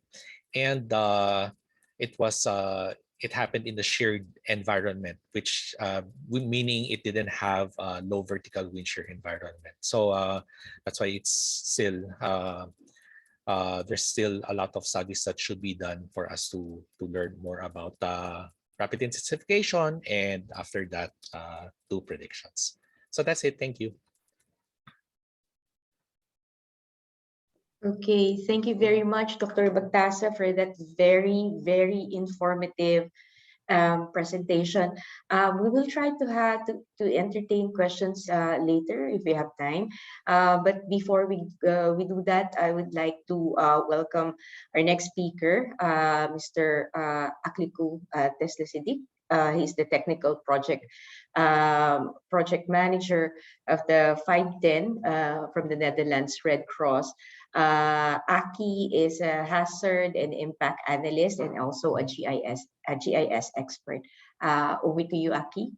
and it happened in the shared environment, which meaning it didn't have low vertical wind shear environment. So that's why it's still there's still a lot of studies that should be done for us to learn more about rapid intensification, and after that, do predictions. So that's it. Thank you. Okay, thank you very much, Dr. Bagtasa, for that very, very informative presentation. We will try to entertain questions later if we have time. But before we do that, I would like to welcome our next speaker, Mr. Aklilu Teklesadik. He's the technical project manager of the 510 from the Netherlands Red Cross. Haque is a hazard and impact analyst and also a GIS expert. Over to you, Haque.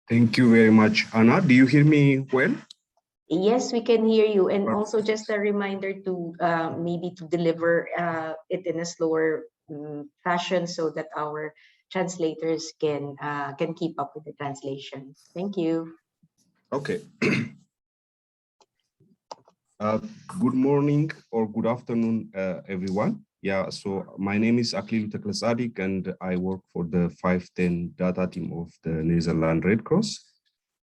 Thank you very much, Anna. Do you hear me well? Yes, we can hear you. And also just a reminder to maybe to deliver it in a slower fashion so that our translators can keep up with the translation. Thank you. Okay. Good morning or good afternoon, everyone. Yeah, so my name is Aklilu Teklesadik, and I work for the 510 data team of the Netherlands Red Cross.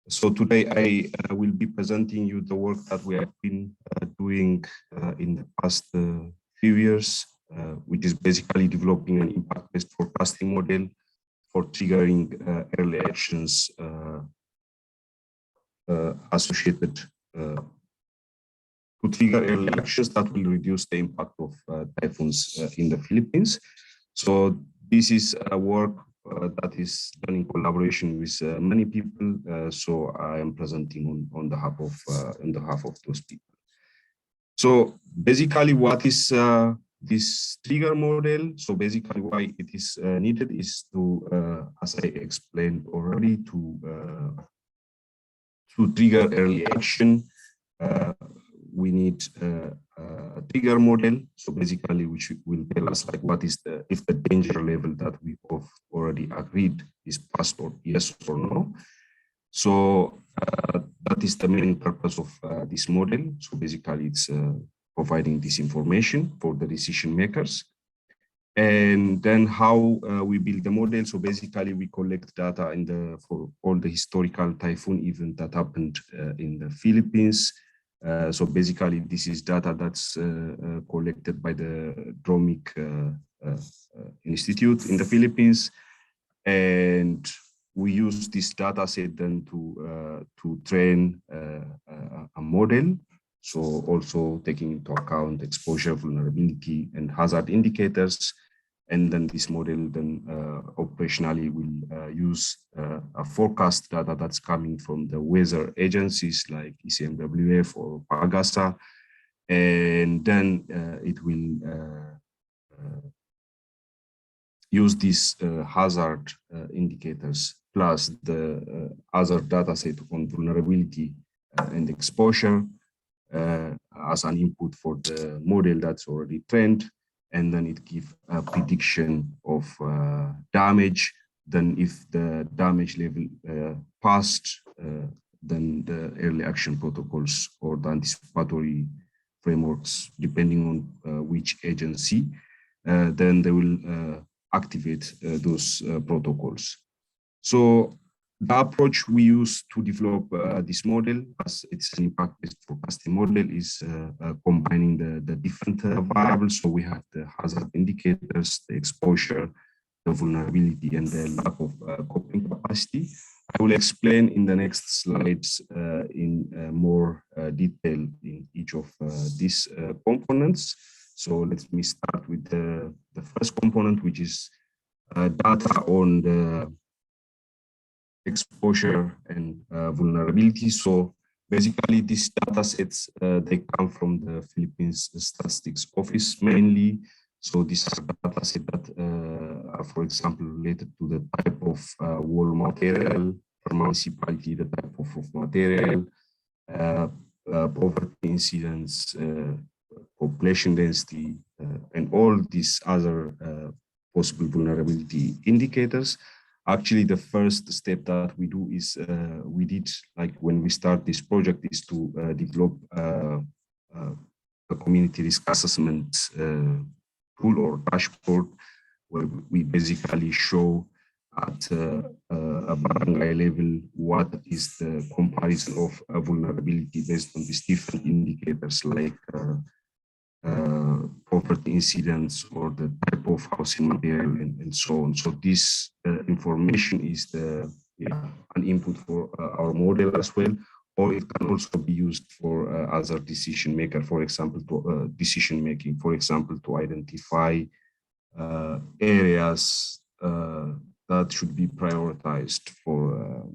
So today I will be presenting you the work that we have been doing in the past few years, which is basically developing an impact-based forecasting model for triggering early actions associated to trigger early actions that will reduce the impact of typhoons in the Philippines. So this is a work that is done in collaboration with many people. So I am presenting on behalf of those people. So basically, what is this trigger model? So basically, why it is needed is to, as I explained already, to to trigger early action, we need a trigger model. So basically, which will tell us like what is if the danger level that we have already agreed is passed or yes or no. So that is the main purpose of this model. So basically, it's providing this information for the decision makers. And then how we build the model. So basically, we collect data for all the historical typhoon event that happened in the Philippines. So basically, this is data that's collected by the Dromic Institute in the Philippines, and we use this data set then to train a model. So also taking into account exposure, vulnerability, and hazard indicators. And then this model then operationally will use a forecast data that's coming from the weather agencies like ECMWF or Bagtasa. And then it will use these hazard indicators plus the other data set on vulnerability and exposure as an input for the model that's already trained, and then it gives a prediction of damage. Then if the damage level passed, then the early action protocols or the anticipatory frameworks, depending on which agency, then they will activate those protocols. So the approach we use to develop this model, as it's an impact-based forecasting model, is combining the different variables. So we have the hazard indicators, the exposure, the vulnerability, and the lack of coping capacity. I will explain in the next slides in more detail in each of these components. So let me start with the first component, which is data on the exposure and vulnerability. So basically, these data sets, they come from the Philippines Statistics Office mainly. So these are data sets that are, for example, related to the type of wall material per municipality, the type of material, poverty incidence, population density, and all these other possible vulnerability indicators. Actually, the first step that we do is we did, like when we start this project, is to develop a community risk assessment tool or dashboard, where we basically show at a barangay level what is the comparison of vulnerability based on these different indicators like poverty incidence or the type of housing material and so on. So this information is an input for our model as well, or it can also be used for other decision maker, for example, to decision making, for example, to identify areas that should be prioritized for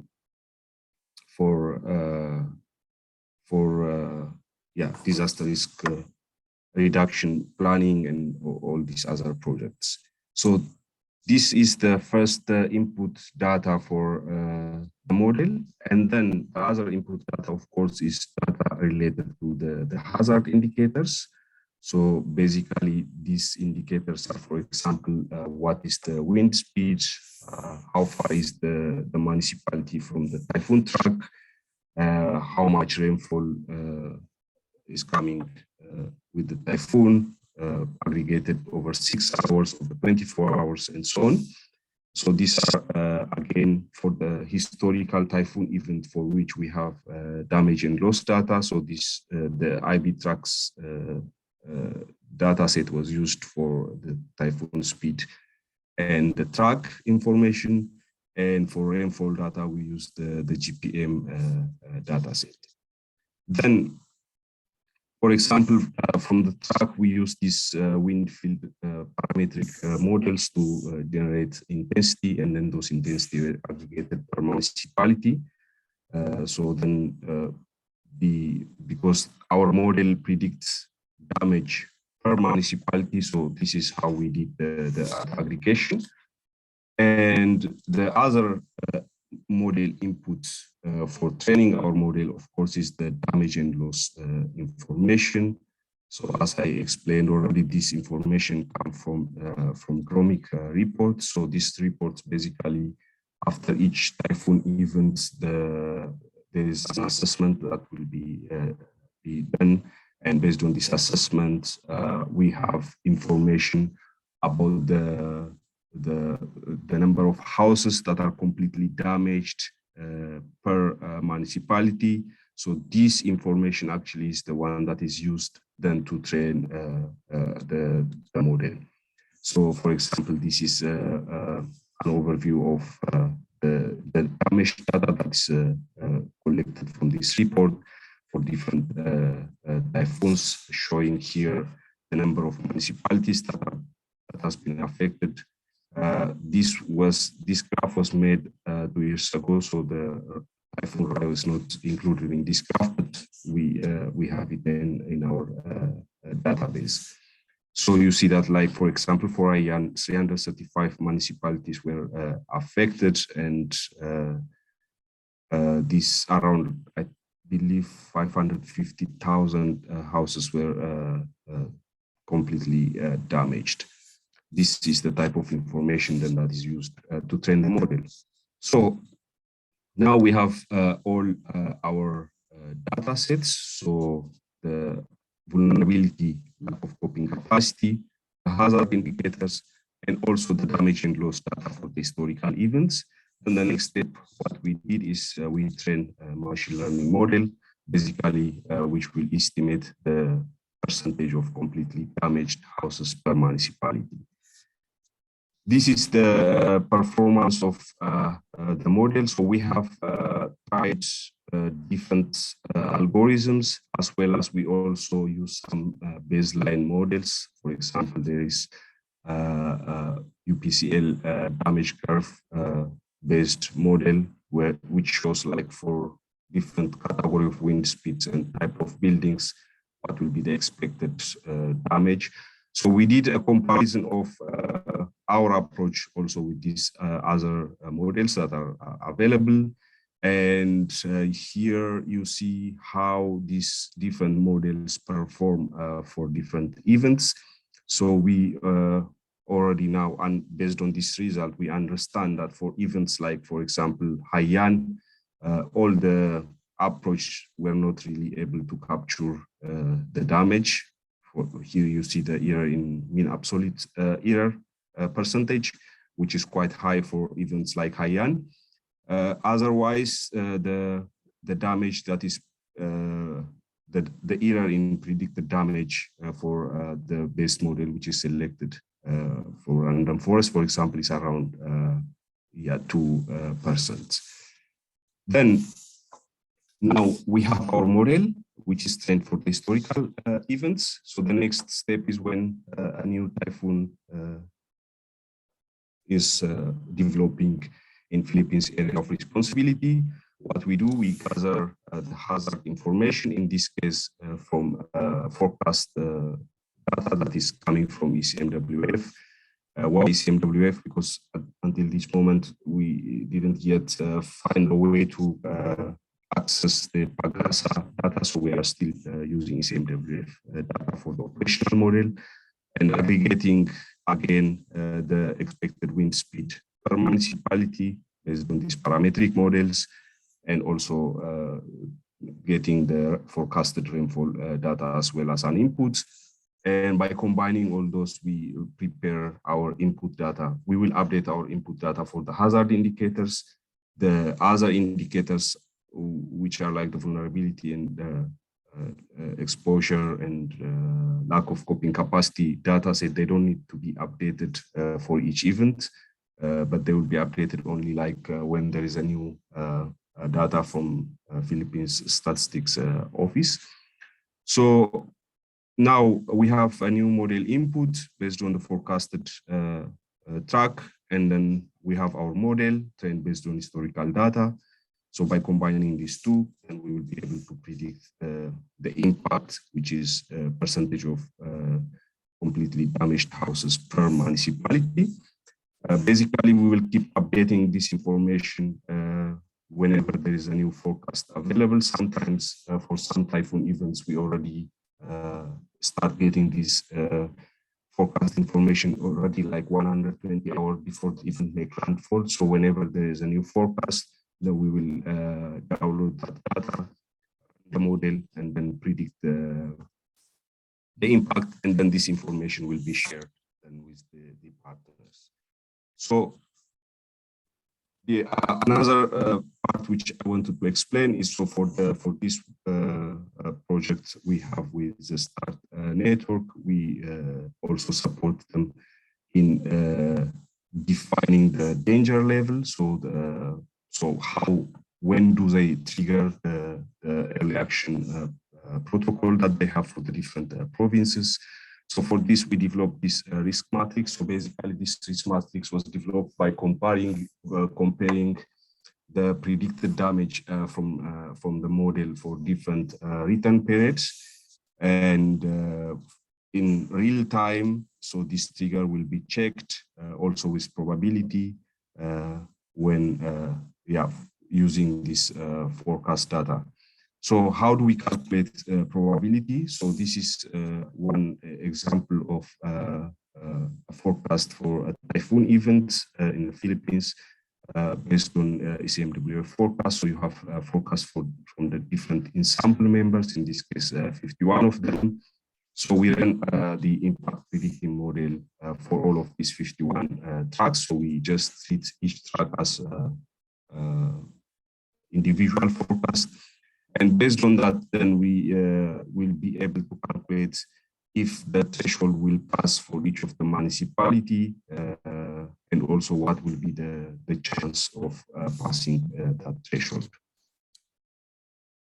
disaster risk reduction planning and all these other projects. So this is the first input data for the model. And then the other input data, of course, is data related to the hazard indicators. So basically, these indicators are, for example, what is the wind speed, how far is the municipality from the typhoon track, how much rainfall is coming with the typhoon, aggregated over 6 hours, over 24 hours, and so on. So these are, again, for the historical typhoon event for which we have damage and loss data. So this, the IB tracks data set was used for the typhoon speed and the track information. And for rainfall data, we use the GPM data set. Then, for example, from the track, we use these wind field parametric models to generate intensity, and then those intensity were aggregated per municipality. So then, because our model predicts damage per municipality, so this is how we did the aggregation. And the other model inputs for training our model, of course, is the damage and loss information. So as I explained already, this information comes from GROMIC reports. So these reports basically, after each typhoon event, there is an assessment that will be done, and based on this assessment, we have information about the number of houses that are completely damaged per municipality. So this information actually is the one that is used then to train the model. So, for example, this is an overview of the damage data that's collected from this report for different typhoons, showing here the number of municipalities that has been affected. This graph was made 2 years ago, so the typhoon Rai is not included in this graph, but we have it in our database. So you see that, like, for example, for Haiyan, 335 municipalities were affected, and this around, I believe, 550,000 houses were completely damaged. This is the type of information then that is used to train the model. So now we have all our data sets. So the vulnerability, lack of coping capacity, the hazard indicators, and also the damage and loss data for the historical events. And the next step, what we did is we trained a machine learning model, basically, which will estimate the percentage of completely damaged houses per municipality. This is the performance of the model. So we have tried different algorithms, as well as we also use some baseline models. For example, there is UPCL damage curve based model which shows, like, for different category of wind speeds and type of buildings, what will be the expected damage. So we did a comparison of our approach also with these other models that are available. And here you see how these different models perform for different events. So we already now, and based on this result, we understand that for events like, for example, Haiyan, all the approach were not really able to capture the damage. Here you see the error in mean absolute error percentage, which is quite high for events like Haiyan. Otherwise, the damage that is the error in predicted damage for the base model, which is selected for random forest, for example, is around 2%. Then now we have our model, which is trained for the historical events. So the next step is when a new typhoon is developing in Philippines area of responsibility. What we do, we gather the hazard information, in this case from forecast data that is coming from ECMWF. Why ECMWF? Because until this moment, we didn't yet find a way to access the Bagtasa data, so we are still using ECMWF data for the operational model and aggregating again the expected wind speed per municipality based on these parametric models, and also getting the forecasted rainfall data as well as an input. And by combining all those, we prepare our input data. We will update our input data for the hazard indicators, the other indicators, which are like the vulnerability and exposure and lack of coping capacity data set. They don't need to be updated for each event, but they will be updated only like when there is a new data from Philippines Statistics Office. So now we have a new model input based on the forecasted track, and then we have our model trained based on historical data. So by combining these two, then we will be able to predict the impact, which is percentage of completely damaged houses per municipality. Basically, we will keep updating this information whenever there is a new forecast available. Sometimes for some typhoon events, we already start getting this forecast information already like 120 hours before the event make landfall. So whenever there is a new forecast, then we will download that data, the model, and then predict the impact, and then this information will be shared then with the partners. So another part which I wanted to explain is so for this project we have with the START network, we also support them in defining the danger level. So when do they trigger the early action protocol that they have for the different provinces. So for this, we developed this risk matrix. So basically, this risk matrix was developed by comparing the predicted damage from the model for different return periods, and in real time. So this trigger will be checked also with probability when using this forecast data. So how do we calculate probability? So this is one example of a forecast for a typhoon event in the Philippines based on ECMWF forecast. So you have a forecast from the different ensemble members, in this case 51 of them. So we ran the impact predicting model for all of these 51 tracks. So we just treat each track as individual forecast. And based on that, then we will be able to calculate if the threshold will pass for each of the municipality, and also what will be the chance of passing that threshold.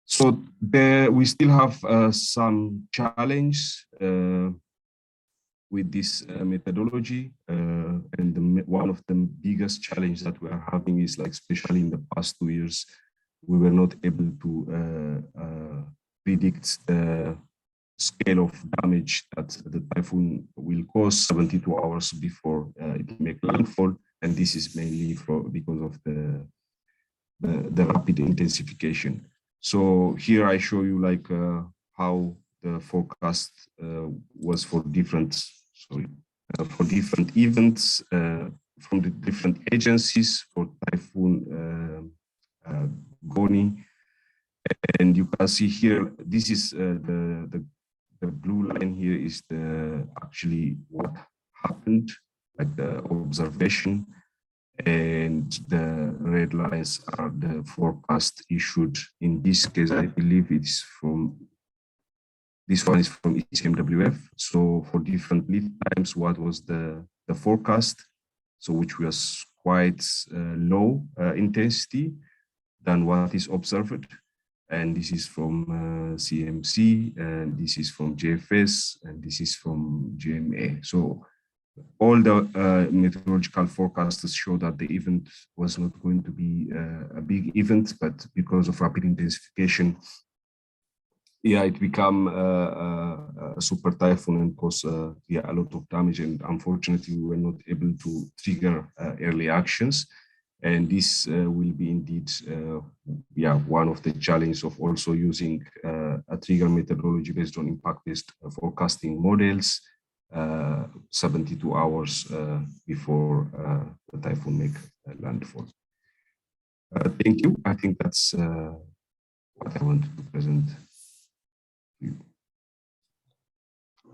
So we still have some challenge with this methodology, and one of the biggest challenges that we are having is, like, especially in the past 2 years, we were not able to predict the scale of damage that the typhoon will cause 72 hours before it make landfall, and this is mainly because of the rapid intensification. So here I show you like how the forecast was for different events from the different agencies for typhoon Goni, and you can see here, this is the blue line here is actually what happened, like the observation, and the red lines are the forecast issued. In this case, I believe it's this one is from ECMWF. So for different lead times, what was the forecast? So which was quite low intensity than what is observed. And this is from CMC, and this is from JFS, and this is from GMA. So all the meteorological forecasters show that the event was not going to be a big event, but because of rapid intensification, it became a super typhoon and caused a lot of damage. And unfortunately, we were not able to trigger early actions. And this will be indeed, one of the challenges of also using a trigger methodology based on impact-based forecasting models 72 hours before the typhoon make landfall. Thank you. I think that's what I wanted to present.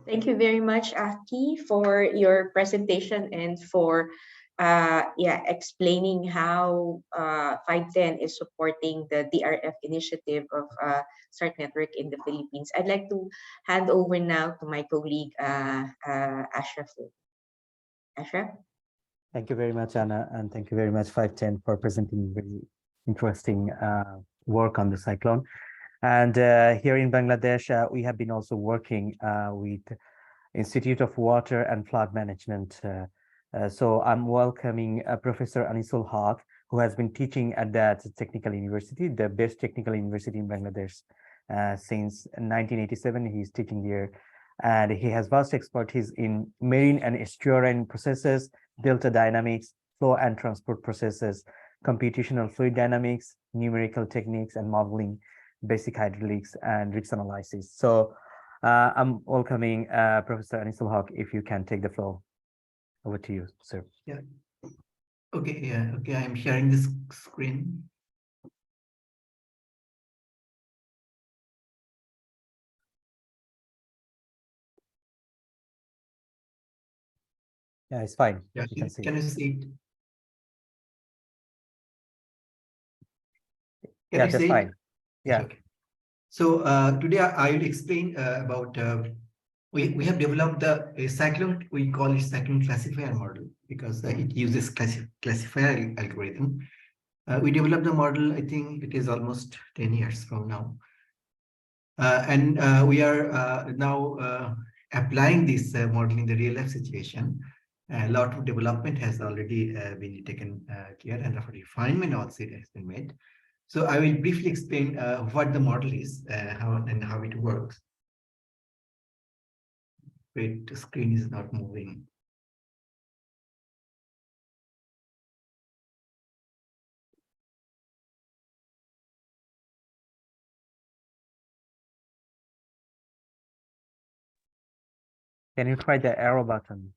Thank you very much, Aki, for your presentation and for explaining how 510 is supporting the DRF initiative of START Network in the Philippines. I'd like to hand over now to my colleague, Ashraf. Ashraf? Thank you very much, Anna, and thank you very much, 510, for presenting very interesting work on the cyclone. And here in Bangladesh, we have been also working with Institute of Water and Flood Management. So I'm welcoming Professor Anisul Haque, who has been teaching at that technical university, the best technical university in Bangladesh. Since 1987, he's teaching here, and he has vast expertise in marine and estuarine processes, delta dynamics, flow and transport processes. computational fluid dynamics, numerical techniques, and modeling basic hydraulics and risk analysis. So I'm welcoming Professor Anisul Haque, if you can take the floor. Over to you, sir. Yeah. Okay, yeah, okay, I'm sharing this screen. Yeah, it's fine. Yeah, You can see can it. you see it? Can Yeah, you that's see fine. it? Yeah. Okay. So today I will explain about we have developed a cyclone. We call it cyclone classifier model because it uses classifier algorithm. We developed the model. I think it is almost 10 years from now, and we are now applying this model in the real life situation. A lot of development has already been taken care, and a refinement also has been made. So I will briefly explain what the model is, how it works. Wait, the screen is not moving. Can you try the arrow button?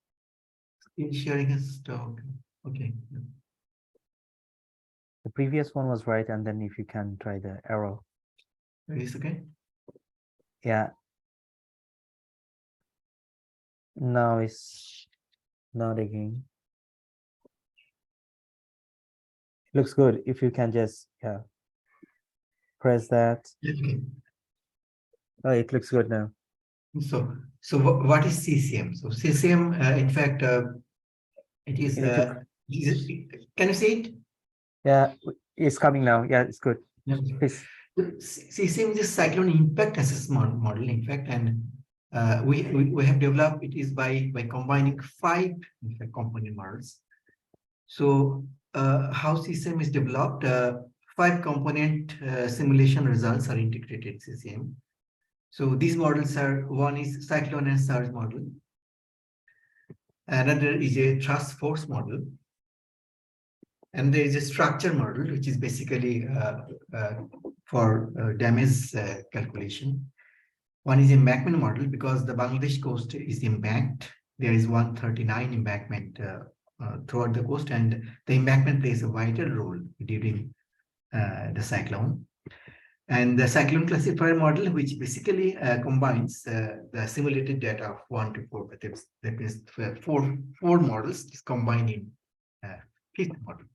Screen sharing is stopped. Okay. The previous one was right, and then if you can try the arrow. Is okay. Yeah. No, it's not again. Looks good. If you can just press that. Okay. Oh, it looks good now. So what is CCM? So CCM, in fact, it is. Can you see it? Yeah, it's coming now. Yeah, it's good. Please. CCM is a cyclone impact assessment model, in fact, and we have developed it is by combining 5 in fact, component models. So how CCM is developed, 5 component simulation results are integrated in CCM. So these models are, one is cyclone and surge model. Another is a thrust force model. And there is a structure model, which is basically for damage calculation. One is embankment model because the Bangladesh coast is embanked. There is 139 embankment throughout the coast, and the embankment plays a vital role during the cyclone. And the cyclone classifier model, which basically combines the simulated data of 1 to 4, but that means four models is combined in 5th model.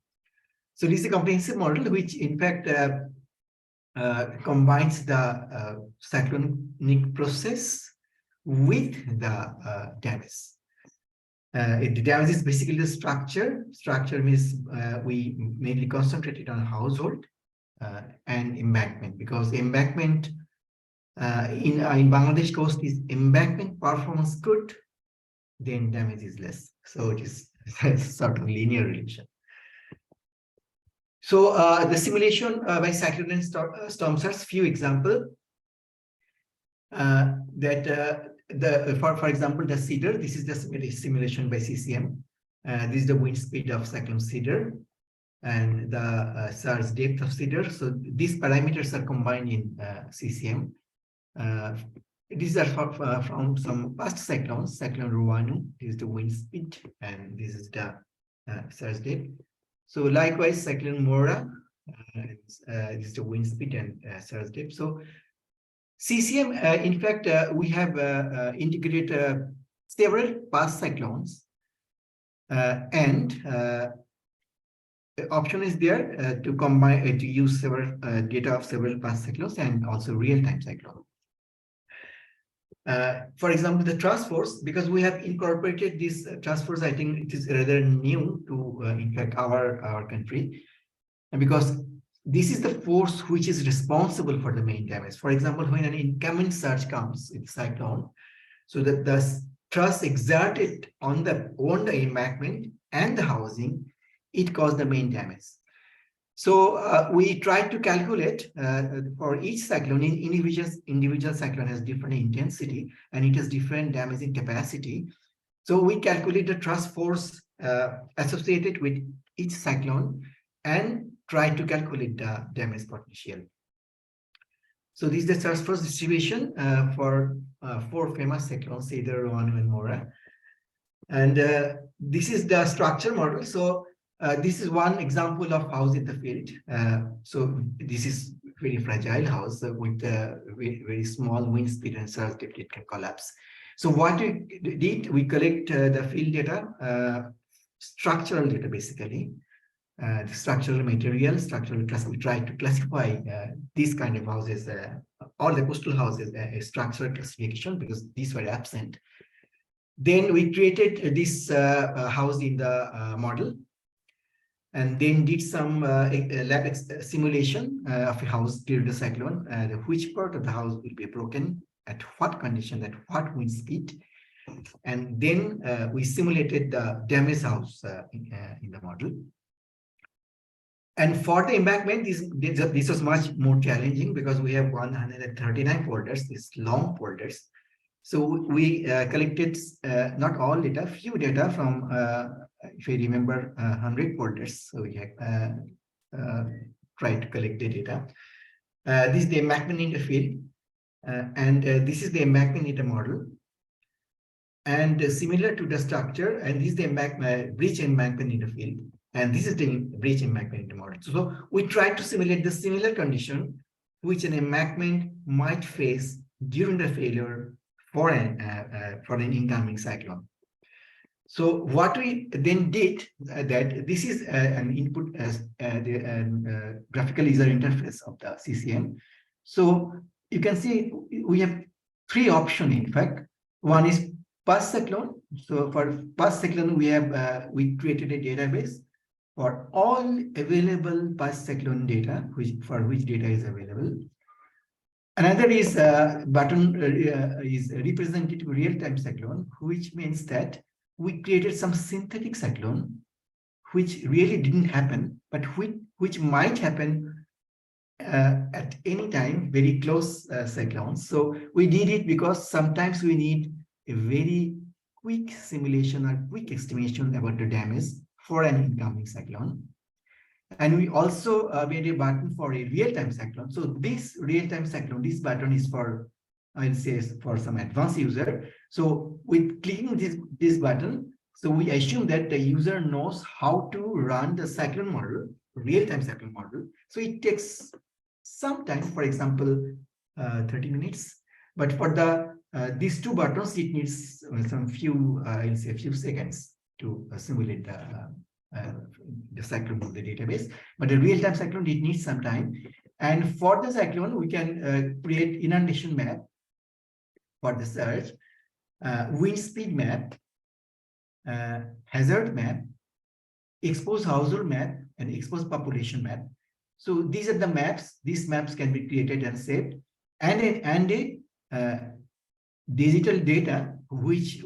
So this is a comprehensive model, which in fact combines the cyclonic process with the damage. The damage is basically the structure. Structure means we mainly concentrated on household and embankment, because embankment in Bangladesh coast is embankment performance good, then damage is less. So it is sort of linear relation. So the simulation by cyclone and storm surge, few example that for example the cedar. This is the simulation by CCM. This is the wind speed of cyclone cedar and the surge depth of cedar. So these parameters are combined in CCM. These are from some past cyclones. Cyclone Ruanu, this is the wind speed, and this is the surge depth. So likewise, cyclone Mora, this is the wind speed and surge depth. So CCM, in fact, we have integrated several past cyclones, and the option is there to combine to use several data of several past cyclones and also real-time cyclone. For example, the task force, because we have incorporated this task force, I think it is rather new to, in fact, our country, and because this is the force which is responsible for the main damage. For example, when an incoming surge comes with cyclone, so that the thrust exerted on the embankment and the housing, it caused the main damage. So we tried to calculate for each cyclone. Individual cyclone has different intensity and it has different damaging capacity. So we calculate the thrust force associated with each cyclone, and try to calculate the damage potential. So this is the transverse distribution for 4 famous cyclones, Cedar, Roano, and Mora. And this is the structure model. So this is one example of house in the field. So this is very fragile house with very, very small wind speed and surge depth, it can collapse. So what we did, we collect the field data, structural data basically, the structural material, structural class. We try to classify these kind of houses, all the coastal houses, a structural classification because these were absent. Then we created this house in the model, and then did some lab simulation of a house during the cyclone, which part of the house will be broken, at what condition, at what wind speed. And then we simulated the damaged house in the model. And for the embankment, this was much more challenging because we have 139 folders, these long folders. So we collected not all data, few data from, if I remember, 100 folders. So we tried to collect the data. This is the embankment in the field, and this is the embankment in the model. And similar to the structure, and this is the bridge embankment in the field. And this is the bridge embankment in the model. So we try to simulate the similar condition which an embankment might face during the failure for an incoming cyclone. So what we then did, that this is an input as the graphical user interface of the CCM. So you can see we have 3 options. In fact, one is past cyclone. So for past cyclone, we created a database for all available past cyclone data, for which data is available. Another is button is representative real-time cyclone, which means that we created some synthetic cyclone, which really didn't happen, but which might happen at any time, very close cyclones. So we did it because sometimes we need a very quick simulation or quick estimation about the damage for an incoming cyclone. And we also made a button for a real-time cyclone. So this real-time cyclone, this button is for, I'll say, for some advanced user. So with clicking this button, so we assume that the user knows how to run the cyclone model, real-time cyclone model. So it takes some time, for example, 30 minutes. But for the these 2 buttons, it needs some few, I'll say, a few seconds to simulate the cyclone of the database. But the real-time cyclone, it needs some time. And for the cyclone, we can create inundation map for the search, wind speed map, hazard map, exposed household map, and exposed population map. So these are the maps. These maps can be created and saved, and a digital data which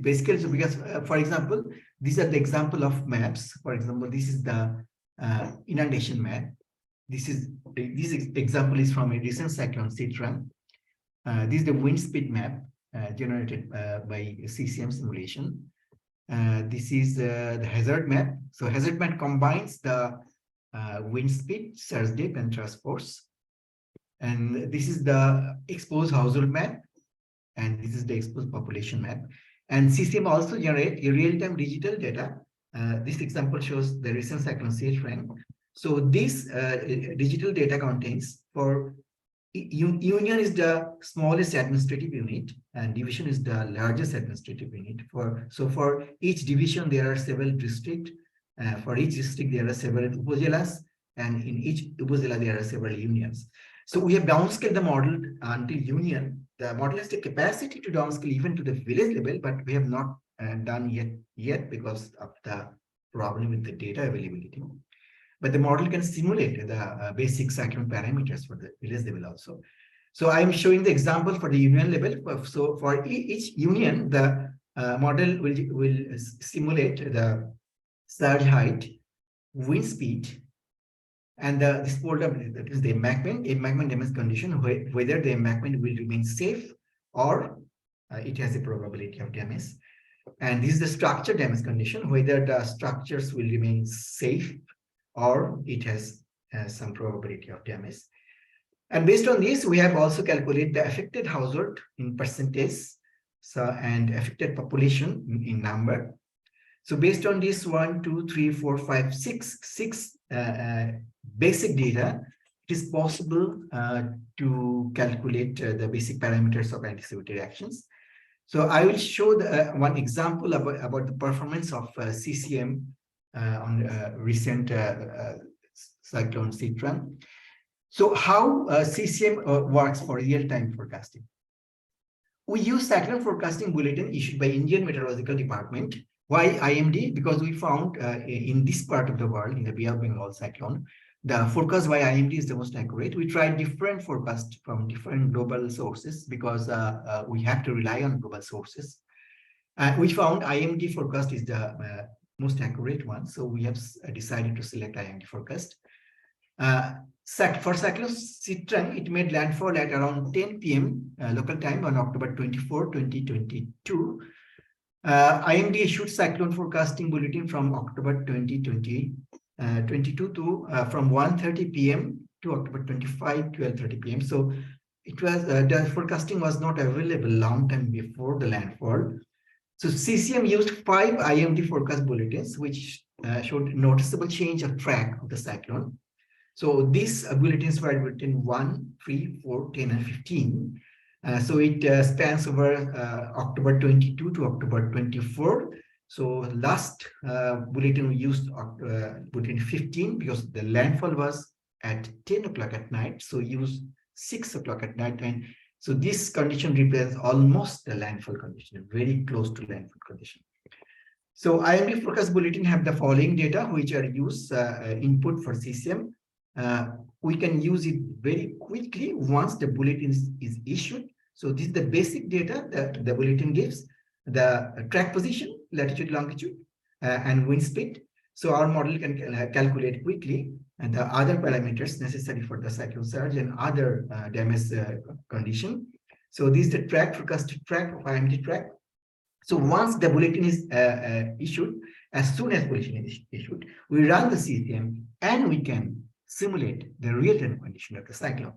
basically, so because for example, these are the example of maps. For example, this is the inundation map. This example is from a recent cyclone, Sitrang. This is the wind speed map generated by CCM simulation. This is the hazard map. So hazard map combines the wind speed, surge depth, and thrust force. And this is the exposed household map. And this is the exposed population map. And CCM also generate a real-time digital data. This example shows the recent cyclone Sitrang. So this digital data contains, for union is the smallest administrative unit, and division is the largest administrative unit. So for each division, there are several districts. For each district, there are several upazilas, and in each upazila, there are several unions. So we have downscaled the model until union. The model has the capacity to downscale even to the village level, but we have not done yet because of the problem with the data availability. But the model can simulate the basic cyclone parameters for the village level also. So I'm showing the example for the union level. So for each union, the model will simulate the surge height, wind speed, and this folder, that is the embankment damage condition, whether the embankment will remain safe or it has a probability of damage. And this is the structure damage condition, whether the structures will remain safe or it has some probability of damage. And based on this, we have also calculated the affected household in percentage, and affected population in number. So based on this 1, 2, 3, 4, 5, 6 basic data, it is possible to calculate the basic parameters of anticipatory actions. So I will show one example about the performance of CCM on recent cyclone Sitrang. So how CCM works for real-time forecasting? We use cyclone forecasting bulletin issued by Indian Meteorological Department. Why IMD? Because we found in this part of the world, in the Bay of Bengal cyclone, the forecast by IMD is the most accurate. We tried different forecasts from different global sources because we have to rely on global sources. We found IMD forecast is the most accurate one. So we have decided to select IMD forecast. For cyclone Sitrang, it made landfall at around 10 p.m. Local time on October 24, 2022. IMD issued cyclone forecasting bulletin from October 2022 to from 1:30 p.m. to October 25, 12:30 p.m. So it was the forecasting was not available long time before the landfall. So CCM used 5 IMD forecast bulletins, which showed noticeable change of track of the cyclone. So these bulletins were written 1, 3, 4, 10, and 15. So it spans over October 22 to October 24. So last bulletin we used bulletin 15 because the landfall was at 10 o'clock at night. So use 6 o'clock at night. And so this condition represents almost the landfall condition, very close to landfall condition. So IMD forecast bulletin have the following data, which are used input for CCM. We can use it very quickly once the bulletin is issued. So this is the basic data that the bulletin gives, the track position, latitude, longitude, and wind speed. So our model can calculate quickly and the other parameters necessary for the cyclone surge and other damage condition. So this is the track, forecasted track of IMD track. So once the bulletin is issued, as soon as bulletin is issued, we run the CCM and we can simulate the real-time condition of the cyclone.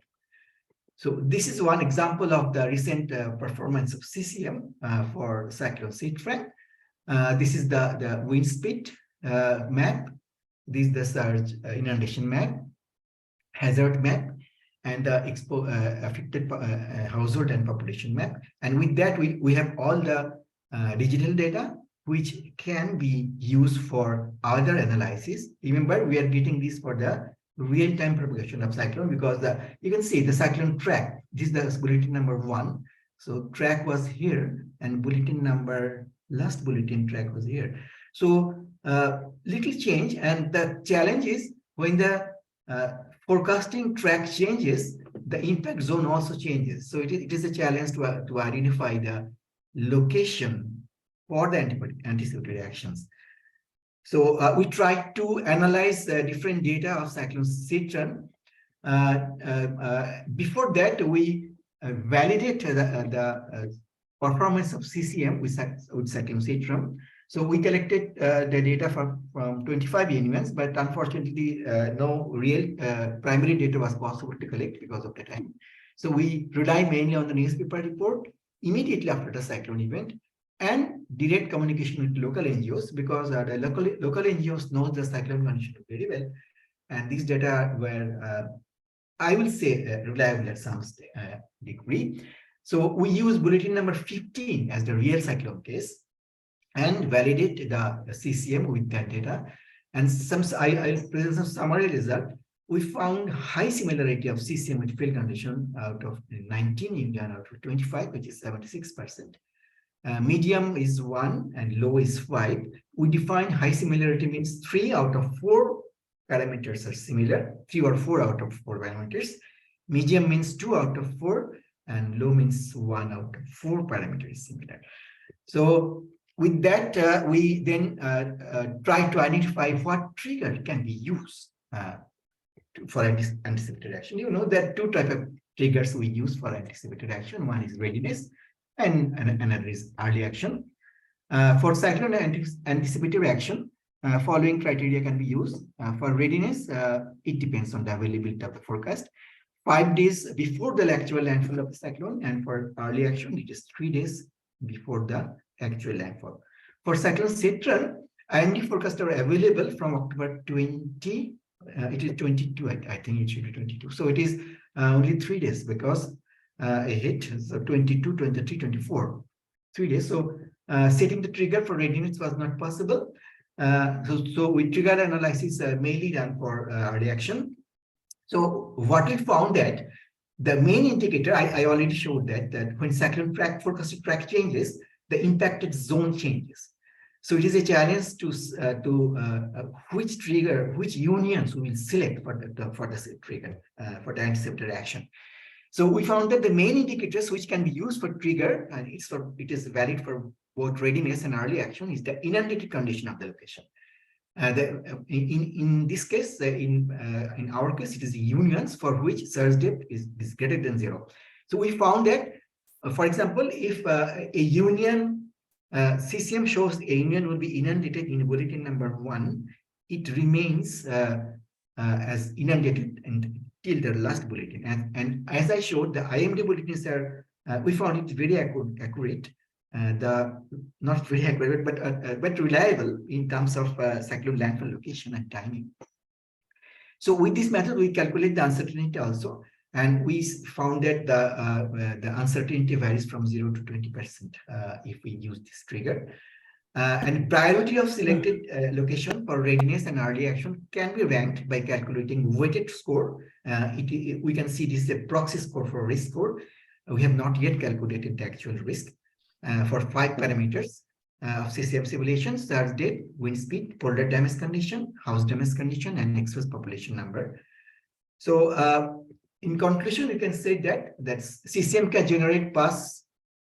So this is one example of the recent performance of CCM for cyclone Sitrang. This is the wind speed map. This is the surge inundation map, hazard map, and the affected household and population map. And with that, we have all the digital data which can be used for other analysis. Remember, we are getting this for the real-time propagation of cyclone because you can see the cyclone track. This is the bulletin number 1. So track was here and last bulletin track was here. So little change, and the challenge is when the forecasting track changes, the impact zone also changes. So it is a challenge to identify the location for the anticipatory actions. So we tried to analyze different data of cyclone Sitrang. Before that, we validate the performance of CCM with cyclone Sitrang. So we collected the data from 25 events, but unfortunately, no real primary data was possible to collect because of the time. So we rely mainly on the newspaper report immediately after the cyclone event, and direct communication with local NGOs because the local NGOs know the cyclone condition very well. And these data were, I will say, reliable at some degree. So we use bulletin number 15 as the real cyclone case and validate the CCM with that data. And I'll present some summary result. We found high similarity of CCM with field condition out of 19 Indian out of 25, which is 76%. Medium is 1 and low is 5. We define high similarity means 3 out of 4 parameters are similar, 3 or 4 out of 4 parameters. Medium means 2 out of 4 and low means 1 out of 4 parameters similar. So with that, we then try to identify what trigger can be used for anticipatory action. You know, there are 2 types of triggers we use for anticipatory action. One is readiness and another is early action. For cyclone anticipatory action, following criteria can be used. For readiness, it depends on the availability of the forecast. 5 days before the actual landfall of the cyclone, and for early action, it is 3 days before the actual landfall. For cyclone Sitrang, IMD forecasts are available from October 20. It is 22. I think it should be 22. So it is only 3 days because a hit. So 22, 23, 24, 3 days. So setting the trigger for readiness was not possible. So with trigger analysis mainly done for reaction. So what we found that the main indicator, I already showed that when cyclone forecasted track changes, the impacted zone changes. So it is a challenge to which trigger, which unions we will select for the trigger for the anticipated action. So we found that the main indicators which can be used for trigger, and it is valid for both readiness and early action, is the inundated condition of the location. In this case, in our case, it is unions for which surge depth is greater than 0. So we found that, for example, if a union CCM shows a union will be inundated in bulletin number 1, it remains as inundated until the last bulletin. And as I showed, the IMD bulletins are we found it very accurate. Not very accurate, but reliable in terms of cyclone landfall location and timing. So with this method, we calculate the uncertainty also, and we found that the uncertainty varies from 0 to 20% if we use this trigger. And priority of selected location for readiness and early action can be ranked by calculating weighted score. We can see this is a proxy score for risk score. We have not yet calculated the actual risk. For 5 parameters of CCM simulations: surge depth, wind speed, polder damage condition, house damage condition, and exposed population number. So in conclusion, we can say that CCM can generate past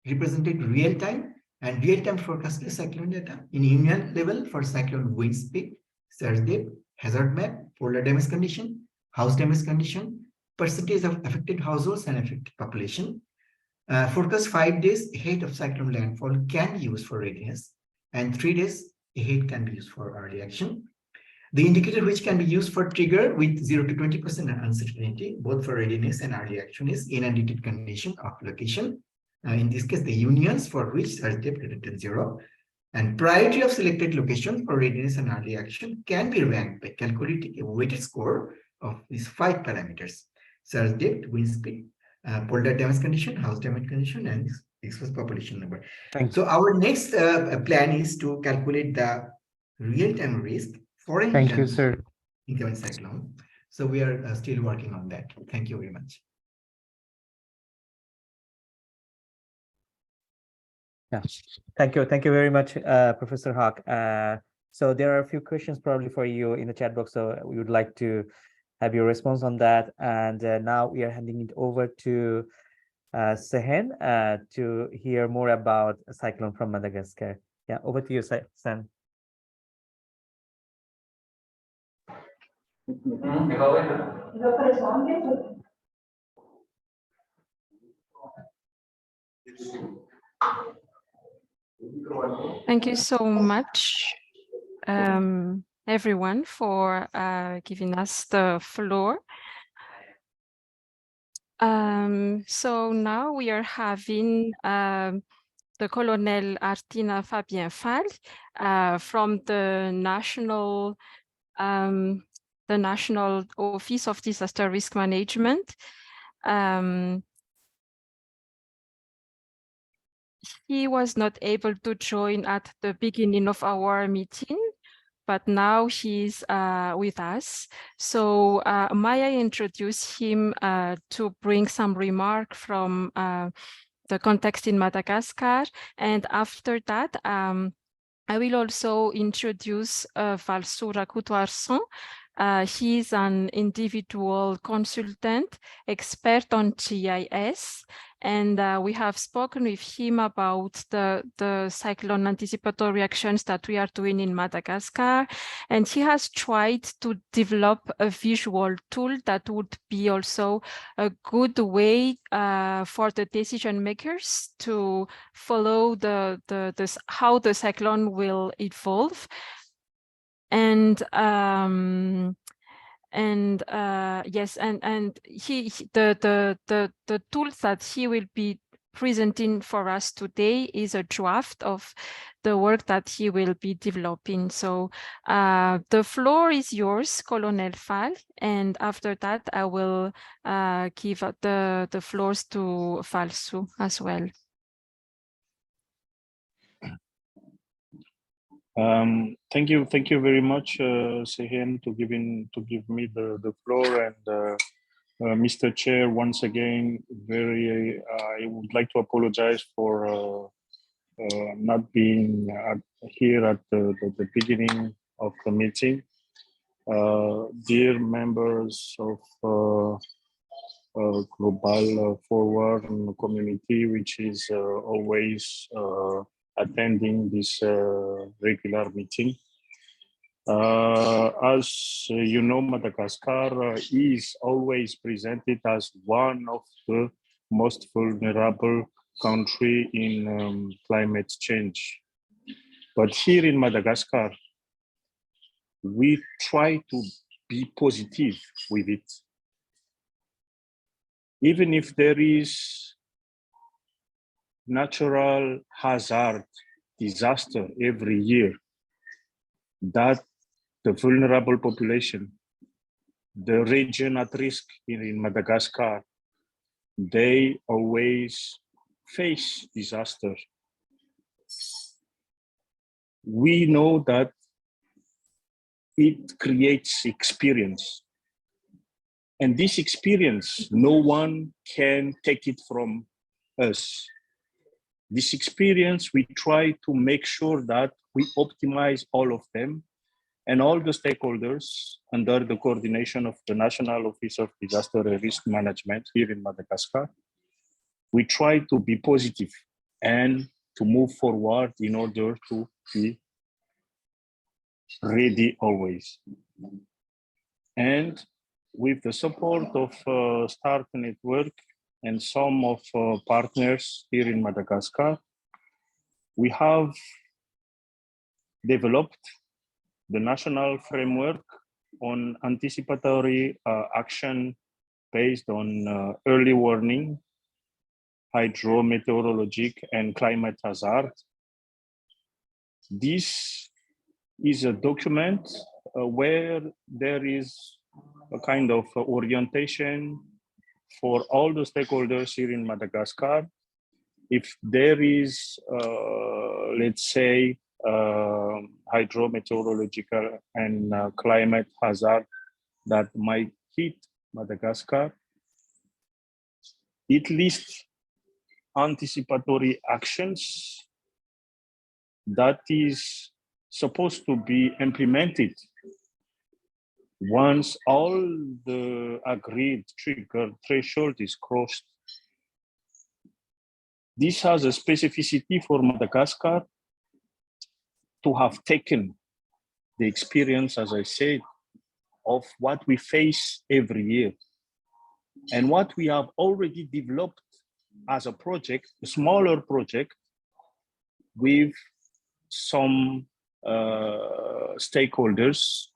represented real-time and real-time forecasted cyclone data in union level for cyclone wind speed, surge depth, hazard map, polder damage condition, house damage condition, percentage of affected households and affected population. Forecast 5 days ahead of cyclone landfall can be used for readiness, and 3 days ahead can be used for early action. The indicator which can be used for trigger with 0 to 20% uncertainty, both for readiness and early action, is inundated condition of location. In this case, the unions for which surge depth greater than 0. And priority of selected location for readiness and early action can be ranked by calculating a weighted score of these 5 parameters: surge depth, wind speed, polder damage condition, house damage condition, and exposed population number. So our next plan is to calculate the real-time risk for an incoming cyclone. So we are still working on that. Thank you very much. Yeah, thank you very much, Professor Haque. So there are a few questions probably for you in the chat box, so we would like to have your response on that. And now we are handing it over to Sehen to hear more about a cyclone from Madagascar. Yeah, over to you, Sehen. Thank you so much, everyone, for giving us the floor. So now we are having the Colonel Aritiana Fabien Faly from the National Office of Disaster Risk Management. He was not able to join at the beginning of our meeting, but now he's with us. So may I introduce him to bring some remark from the context in Madagascar, and after that, I will also introduce Valisoa Rakotoarison. He's an individual consultant, expert on GIS, and we have spoken with him about the cyclone anticipatory actions that we are doing in Madagascar. And he has tried to develop a visual tool that would be also a good way for the decision makers to follow how the cyclone will evolve. and yes, and the tools that he will be presenting for us today is a draft of the work that he will be developing. So the floor is yours, Colonel Faly, and after that I will give the floors to Valisoa as well. Thank you very much, Sehen, to give me the floor, and Mr. Chair, once again, I would like to apologize for not being here at the beginning of the meeting. Dear members of Global Forward community, which is always attending this regular meeting. As you know, Madagascar is always presented as one of the most vulnerable country in climate change. But here in Madagascar, we try to be positive with it. Even if there is natural hazard, disaster every year, that the vulnerable population, the region at risk here in Madagascar, they always face disaster. We know that it creates experience. And this experience, no one can take it from us. This experience, we try to make sure that we optimize all of them and all the stakeholders under the coordination of the National Office of Disaster and Risk Management here in Madagascar. We try to be positive and to move forward in order to be ready always. And with the support of START Network and some of partners here in Madagascar, we have developed the national framework on anticipatory action based on early warning, hydrometeorologic and climate hazard. This is a document where there is a kind of orientation for all the stakeholders here in Madagascar. If there is, let's say, hydrometeorological and climate hazard that might hit Madagascar, it lists anticipatory actions that is supposed to be implemented once all the agreed trigger threshold is crossed. This has a specificity for Madagascar to have taken the experience, as I said, of what we face every year and what we have already developed as a project, a smaller project with some stakeholders,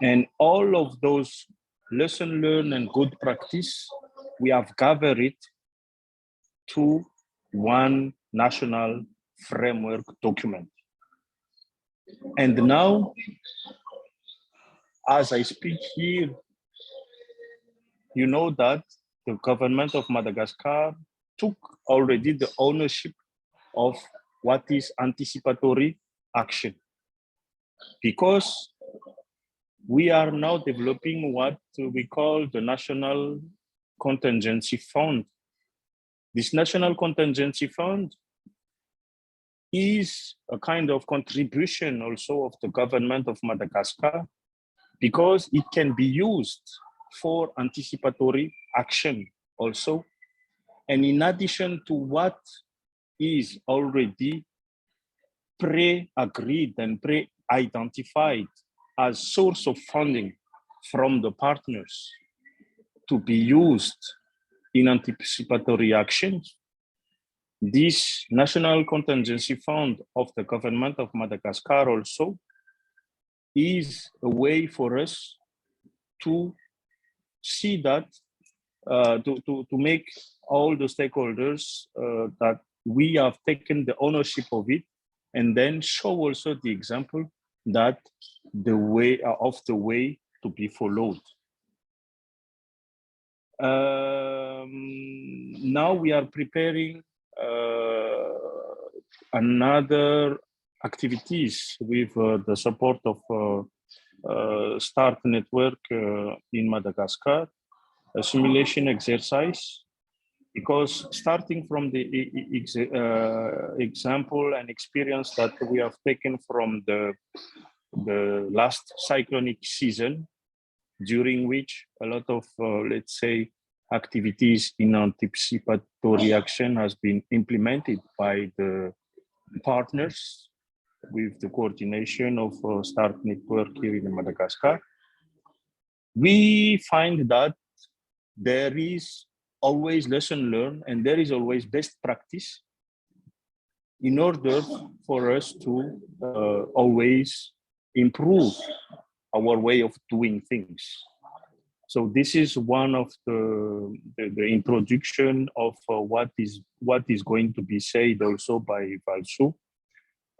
and all of those lesson learned and good practice, we have gathered it to one national framework document. And now, as I speak here, you know that the government of Madagascar took already the ownership of what is anticipatory action, because we are now developing what we call the National Contingency Fund. This National Contingency Fund is a kind of contribution also of the government of Madagascar, because it can be used for anticipatory action also. And in addition to what is already pre-agreed and pre-identified as source of funding from the partners to be used in anticipatory actions, this National Contingency Fund of the government of Madagascar also is a way for us to see that, to make all the stakeholders that we have taken the ownership of it, and then show also the example that the way to be followed. Now we are preparing another activities with the support of START network in Madagascar, a simulation exercise, because starting from the example and experience that we have taken from the last cyclonic season, during which a lot of, let's say, activities in anticipatory action has been implemented by the partners with the coordination of START network here in Madagascar. We find that there is always lesson learned and there is always best practice in order for us to always improve our way of doing things. So this is one of the introduction of what is going to be said also by Valisoa.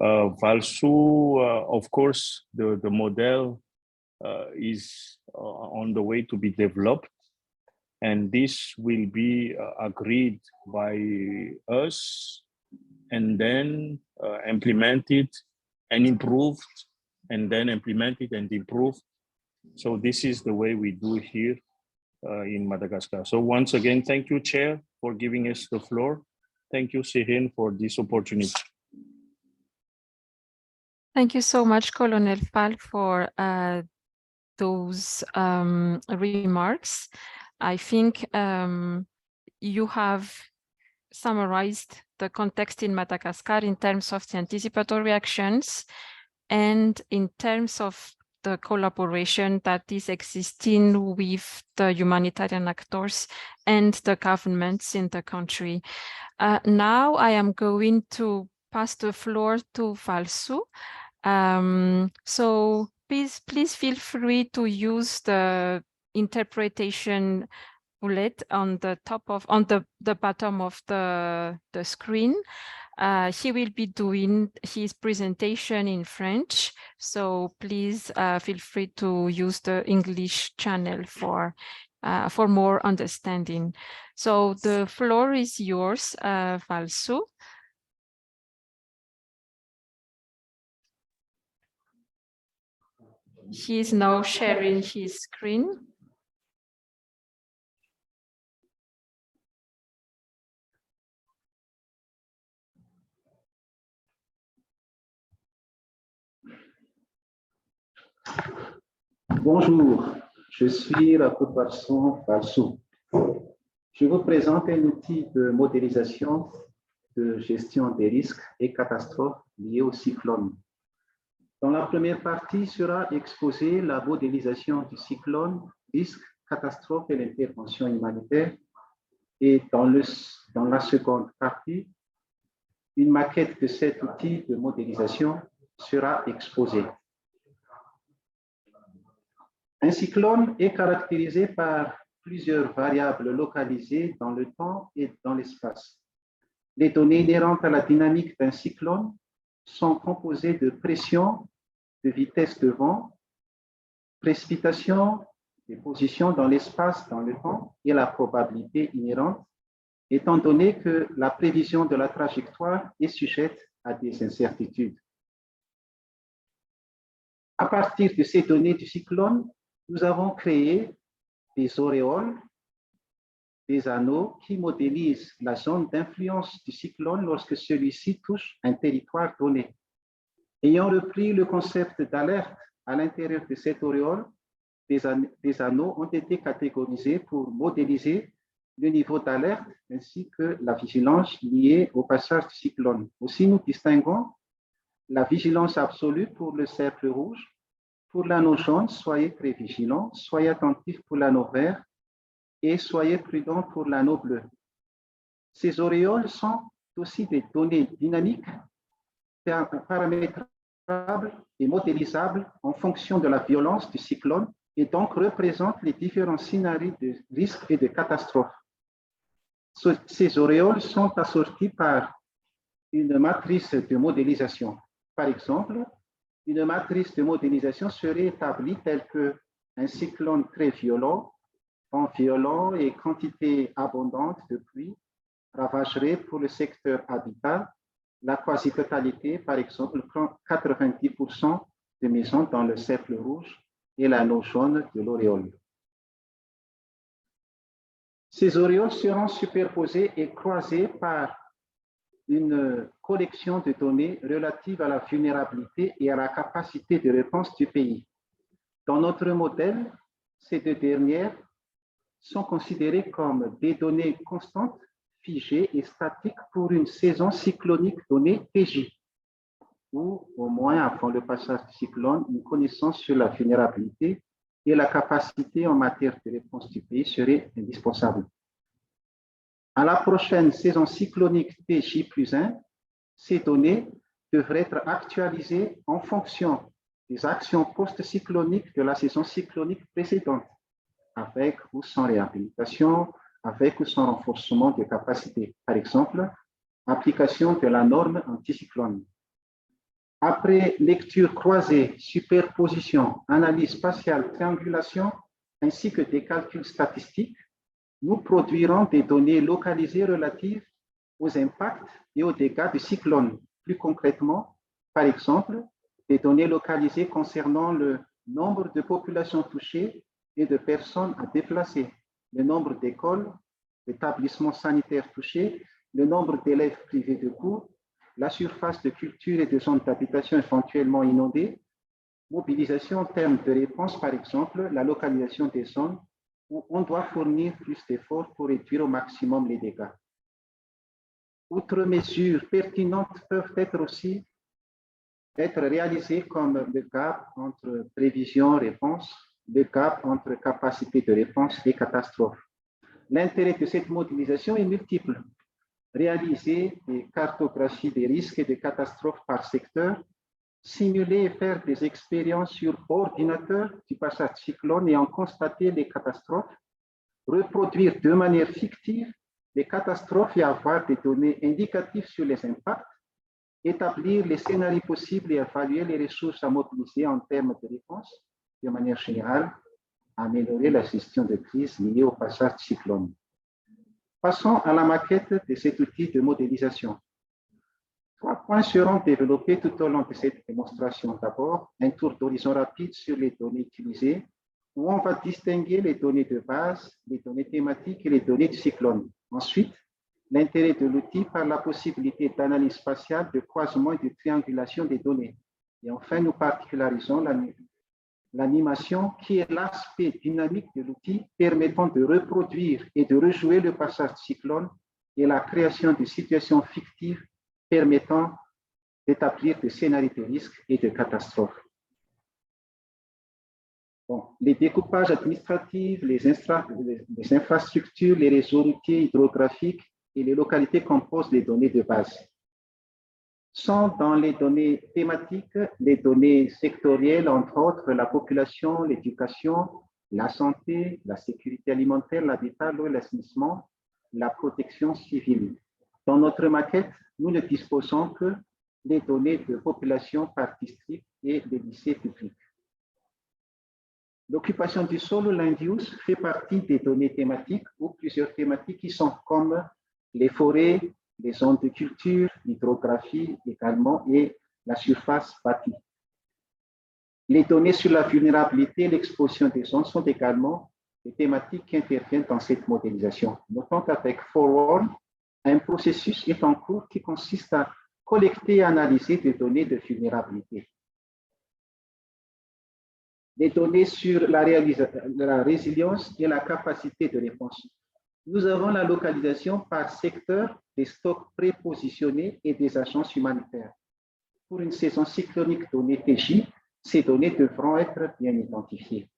Valisoa, of course, the model is on the way to be developed, and this will be agreed by us and then implemented and improved, and then implemented and improved. So this is the way we do here in Madagascar. So once again, thank you, Chair, for giving us the floor. Thank you, Sihin, for this opportunity. Thank you so much, Colonel Fal, for those remarks. I think you have summarized the context in Madagascar in terms of the anticipatory actions and in terms of the collaboration that is existing with the humanitarian actors and the governments in the country. Now I am going to pass the floor to Valisoa. So please feel free to use the interpretation bullet on the top of the bottom of the screen. He will be doing his presentation in French, so please feel free to use the English channel for more understanding. So the floor is yours, Valisoa. He is now sharing his screen. Bonjour, je suis Rakotoarison Valisoa. Je vous présente un outil de modélisation de gestion des risques et catastrophes liés au cyclone. Dans la première partie sera exposée la modélisation du cyclone, risques, catastrophes et l'intervention humanitaire. Et dans la seconde partie, une maquette de cet outil de modélisation sera exposée. Un cyclone est caractérisé par plusieurs variables localisées dans le temps et dans l'espace. Les données inhérentes à la dynamique d'un cyclone sont composées de pression, de vitesse de vent, précipitation, des positions dans l'espace, dans le temps et la probabilité inhérente, étant donné que la prévision de la trajectoire est sujette à des incertitudes. À partir de ces données du cyclone, nous avons créé des auréoles, des anneaux qui modélisent la zone d'influence du cyclone lorsque celui-ci touche un territoire donné. Ayant repris le concept d'alerte à l'intérieur de cette auréole, des anneaux ont été catégorisés pour modéliser le niveau d'alerte ainsi que la vigilance liée au passage du cyclone. Aussi, nous distinguons la vigilance absolue pour le cercle rouge. Pour l'anneau jaune, soyez très vigilants, soyez attentifs pour l'anneau vert et soyez prudents pour l'anneau bleu. Ces auréoles sont aussi des données dynamiques paramétrées et modélisables en fonction de la violence du cyclone et donc représentent les différents scénarios de risques et de catastrophes. Ces auréoles sont assorties par une matrice de modélisation. Par exemple, une matrice de modélisation serait établie telle qu'un cyclone très violent, vent violent et quantité abondante de pluie ravagerait pour le secteur habitat la quasi-totalité, par exemple 90% de maisons dans le cercle rouge et l'anneau jaune de l'auréole. Ces auréoles seront superposées et croisées par une collection de données relatives à la vulnérabilité et à la capacité de réponse du pays. Dans notre modèle, ces deux dernières sont considérées comme des données constantes, figées et statiques pour une saison cyclonique donnée TJ, ou au moins avant le passage du cyclone, une connaissance sur la vulnérabilité et la capacité en matière de réponse du pays serait indispensable. À la prochaine saison cyclonique TJ+1, ces données devraient être actualisées en fonction des actions post-cycloniques de la saison cyclonique précédente, avec ou sans réhabilitation, avec ou sans renforcement de capacité. Par exemple, application de la norme anticyclone. Après lecture croisée, superposition, analyse spatiale, triangulation, ainsi que des calculs statistiques, nous produirons des données localisées relatives aux impacts et aux dégâts du cyclone. Plus concrètement, par exemple, des données localisées concernant le nombre de populations touchées et de personnes à déplacer, le nombre d'écoles, d'établissements sanitaires touchés, le nombre d'élèves privés de cours, la surface de culture et de zones d'habitation éventuellement inondées, mobilisation en termes de réponse, par exemple, la localisation des zones où on doit fournir plus d'efforts pour réduire au maximum les dégâts. Outre mesures pertinentes peuvent être réalisées comme le gap entre prévision-réponse, le gap entre capacité de réponse et catastrophe. L'intérêt de cette modélisation est multiple. Réaliser des cartographies des risques et des catastrophes par secteur, simuler et faire des expériences sur ordinateur du passage cyclone et en constater les catastrophes, reproduire de manière fictive les catastrophes et avoir des données indicatives sur les impacts, établir les scénarios possibles et évaluer les ressources à mobiliser en termes de réponse, de manière générale, améliorer la gestion de crise liée au passage cyclone. Passons à la maquette de cet outil de modélisation. 3 points seront développés tout au long de cette démonstration. D'abord, un tour d'horizon rapide sur les données utilisées, où on va distinguer les données de base, les données thématiques et les données du cyclone. Ensuite, l'intérêt de l'outil par la possibilité d'analyse spatiale, de croisement et de triangulation des données. Et enfin, nous particularisons l'animation qui est l'aspect dynamique de l'outil permettant de reproduire et de rejouer le passage du cyclone et la création de situations fictives permettant d'établir des scénarios de risques et de catastrophes. Bon, les découpages administratifs, les infrastructures, les réseaux routiers hydrographiques et les localités composent les données de base. Sont dans les données thématiques, les données sectorielles, entre autres la population, l'éducation, la santé, la sécurité alimentaire, l'habitat, l'eau et l'assainissement, la protection civile. Dans notre maquette, nous ne disposons que des données de population par district et des lycées publics. L'occupation du sol ou land use fait partie des données thématiques ou plusieurs thématiques qui sont comme les forêts, les zones de culture, l'hydrographie également et la surface bâtie. Les données sur la vulnérabilité et l'exposition des zones sont également des thématiques qui interviennent dans cette modélisation. Notons qu'avec FOREWARN, un processus est en cours qui consiste à collecter et analyser des données de vulnérabilité. Des données sur la résilience et la capacité de réponse. Nous avons la localisation par secteur des stocks prépositionnés et des agences humanitaires. Pour une saison cyclonique donnée TJ, ces données devront être bien identifiées.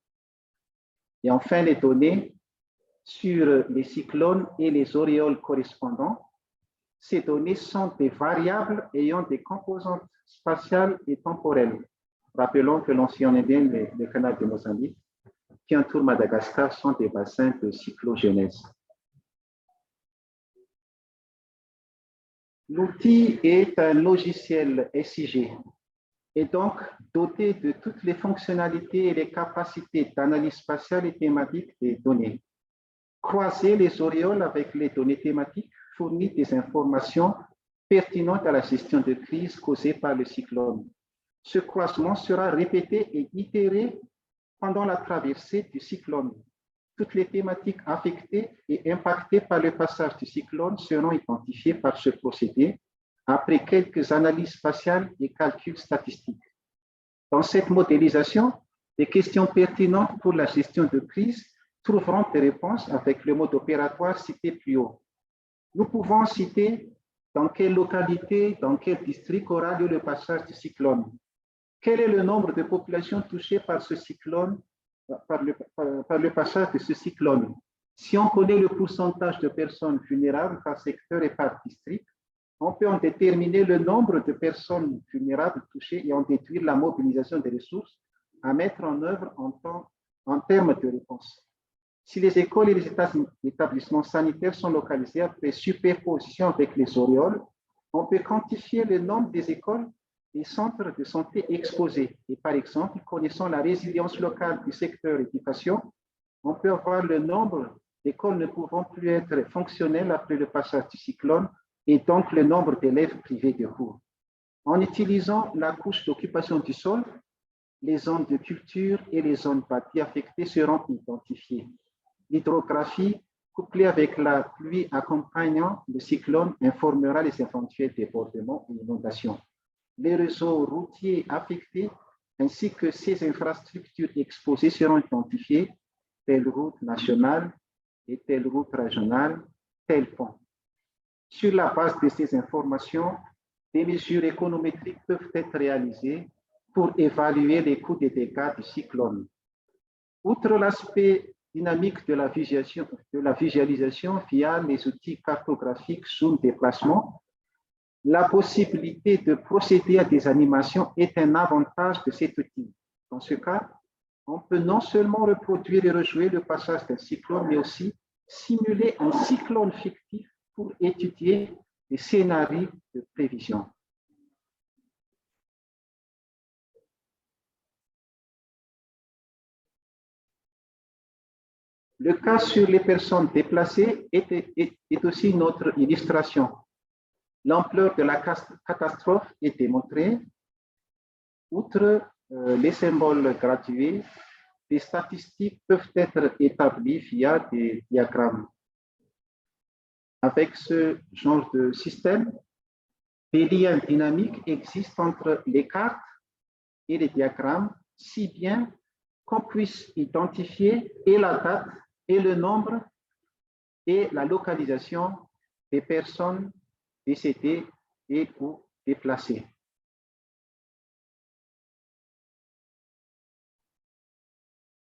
Et enfin, les données sur les cyclones et les auréoles correspondants Ces données sont des variables ayant des composantes spatiales et temporelles. Rappelons que l'océan Indien, le canal de Mozambique, qui entoure Madagascar, sont des bassins de cyclogenèse. L'outil est un logiciel SIG et donc doté de toutes les fonctionnalités et les capacités d'analyse spatiale et thématique des données. Croiser les auréoles avec les données thématiques fournit des informations pertinentes à la gestion de crise causée par le cyclone. Ce croisement sera répété et itéré pendant la traversée du cyclone. Toutes les thématiques affectées et impactées par le passage du cyclone seront identifiées par ce procédé après quelques analyses spatiales et calculs statistiques. Dans cette modélisation, des questions pertinentes pour la gestion de crise trouveront des réponses avec le mode opératoire cité plus haut. Nous pouvons citer dans quelle localité, dans quel district aura lieu le passage du cyclone. Quel est le nombre de populations touchées par ce cyclone, par le passage de ce cyclone? Si on connaît le pourcentage de personnes vulnérables par secteur et par district, on peut en déterminer le nombre de personnes vulnérables touchées et en déduire la mobilisation des ressources à mettre en œuvre en termes de réponse. Si les écoles et les établissements sanitaires sont localisés après superposition avec les auréoles, on peut quantifier le nombre des écoles et centres de santé exposés. Et par exemple, connaissant la résilience locale du secteur éducation, on peut avoir le nombre d'écoles ne pouvant plus être fonctionnelles après le passage du cyclone et donc le nombre d'élèves privés de cours. En utilisant la couche d'occupation du sol, les zones de culture et les zones bâties affectées seront identifiées. L'hydrographie, couplée avec la pluie accompagnant le cyclone, informera les éventuels débordements et inondations. Les réseaux routiers affectés ainsi que ces infrastructures exposées seront identifiées, telle route nationale et telle route régionale, tel pont. Sur la base de ces informations, des mesures économétriques peuvent être réalisées pour évaluer les coûts des dégâts du cyclone. Outre l'aspect dynamique de la visualisation via les outils cartographiques zoom déplacement, la possibilité de procéder à des animations est un avantage de cet outil. Dans ce cas, on peut non seulement reproduire et rejouer le passage d'un cyclone, mais aussi simuler un cyclone fictif pour étudier les scénarios de prévision. Le cas sur les personnes déplacées est aussi notre illustration. L'ampleur de la catastrophe est démontrée. Outre les symboles gradués, des statistiques peuvent être établies via des diagrammes. Avec ce genre de système, des liens dynamiques existent entre les cartes et les diagrammes, si bien qu'on puisse identifier et la date et le nombre et la localisation des personnes décédées et ou déplacées.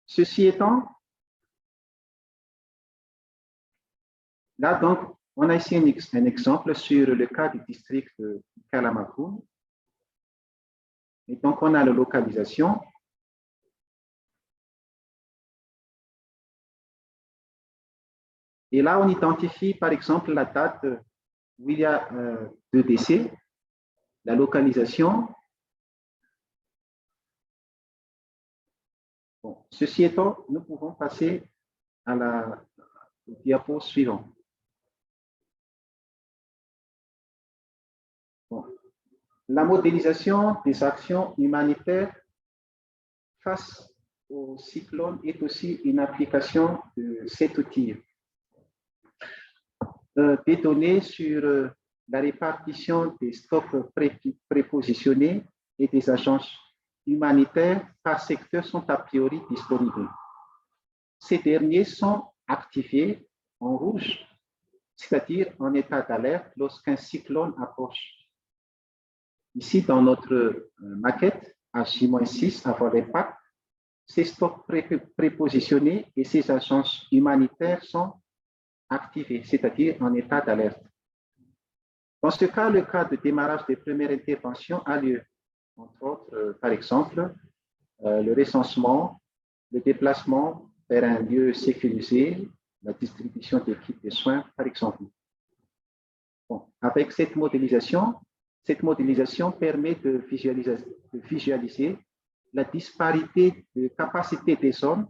Ceci étant, là donc, on a ici un exemple sur le cas du district de Kalamakou. Et donc, on a la localisation. Et là, on identifie, par exemple, la date où il y a 2 décès, la localisation. Bon, ceci étant, nous pouvons passer au diapo suivant. Bon. La modélisation des actions humanitaires face au cyclone est aussi une application de cet outil. Des données sur la répartition des stocks prépositionnés et des agences humanitaires par secteur sont a priori disponibles. Ces derniers sont activés en rouge, c'est-à-dire en état d'alerte lorsqu'un cyclone approche. Ici, dans notre maquette, à J-6 avant l'impact, ces stocks prépositionnés et ces agences humanitaires sont activés, c'est-à-dire en état d'alerte. Dans ce cas, le cas de démarrage des premières interventions a lieu, entre autres, par exemple, le recensement, le déplacement vers un lieu sécurisé, la distribution d'équipes de soins, par exemple. Bon, avec cette modélisation permet de visualiser la disparité de capacité des zones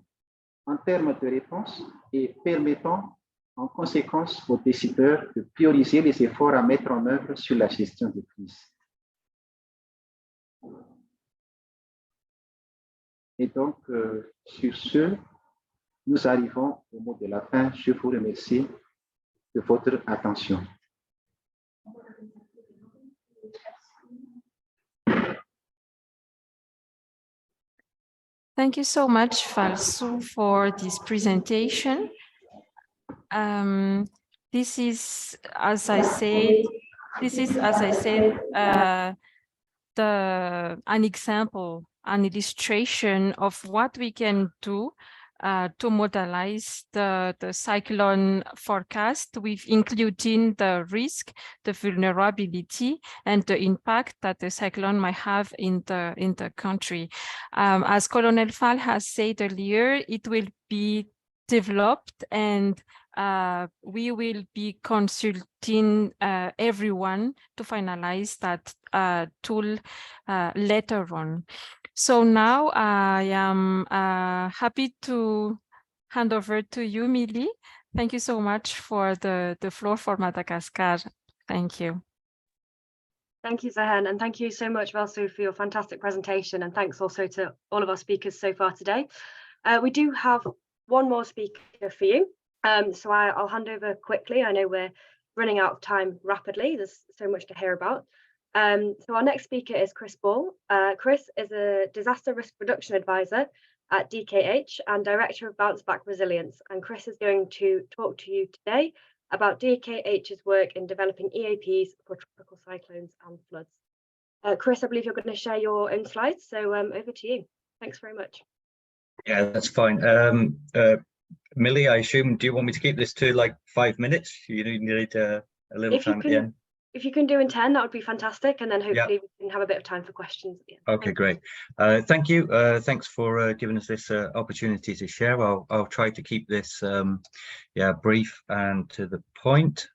en termes de réponse et permettant en conséquence aux décideurs de prioriser les efforts à mettre en œuvre sur la gestion de crise. Et donc, sur ce, nous arrivons au mot de la fin. Je vous remercie de votre attention. Thank you so much, Falsu, for this presentation. This is, as I said, an example, an illustration of what we can do to modelize the cyclone forecast with including the risk, the vulnerability, and the impact that the cyclone might have in the country. As Colonel Fall has said earlier, it will be developed and we will be consulting everyone to finalize that tool later on. So now I am happy to hand over to you, Milli. Thank you so much for the floor for Madagascar. Thank you. Thank you, Zahen, and thank you so much, Valsu, for your fantastic presentation, and thanks also to all of our speakers so far today. We do have one more speaker for you, so I'll hand over quickly. I know we're running out of time rapidly. There's so much to hear about. So our next speaker is Chris Ball. Chris is a disaster risk reduction advisor at DKH and director of Bounce Back Resilience. And Chris is going to talk to you today about DKH's work in developing EAPs for tropical cyclones and floods. Chris, I believe you're going to share your own slides, so over to you. Thanks very much. Yeah, that's fine. Milli, I assume, do you want me to keep this to like 5 minutes? You need a little time at the end. If you can do in 10, that would be fantastic. And then hopefully we can have a bit of time for questions at the end. Okay, great. Thank you. Thanks for giving us this opportunity to share. I'll try to keep this brief and to the point.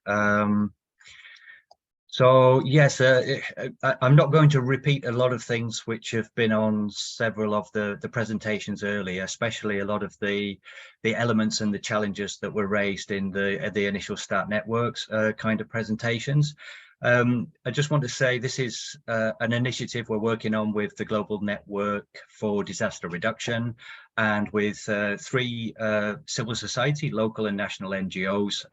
So yes, I'm not going to repeat a lot of things which have been on several of the presentations earlier, especially a lot of the elements and the challenges that were raised in the initial start networks kind of presentations. I just want to say this is an initiative we're working on with the Global Network for Disaster Reduction and with 3 civil society, local and national NGOs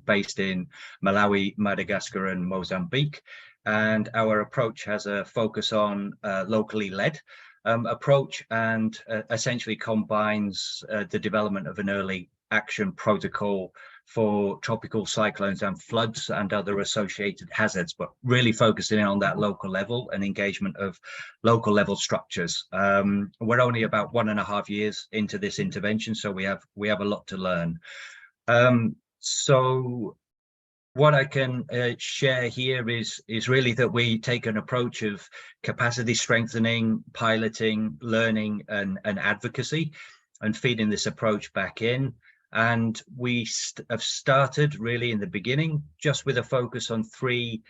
based in Malawi, Madagascar and Mozambique. And our approach has a focus on locally led approach and essentially combines the development of an early action protocol for tropical cyclones and floods and other associated hazards, but really focusing on that local level and engagement of local level structures. We're only about 1.5 years into this intervention, so we have a lot to learn. So what I can share here is really that we take an approach of capacity strengthening, piloting, learning and advocacy, and feeding this approach back in. And we have started really in the beginning just with a focus on 3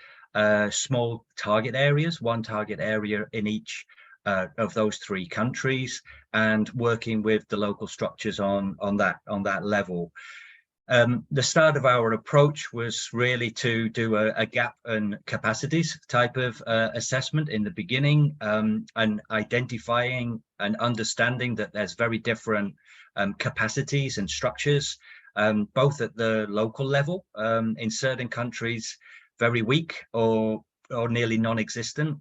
small target areas, 1 target area in each of those 3 countries, and working with the local structures on that level. The start of our approach was really to do a gap and capacities type of assessment in the beginning, and identifying and understanding that there's very different capacities and structures, both at the local level, in certain countries, very weak or nearly non-existent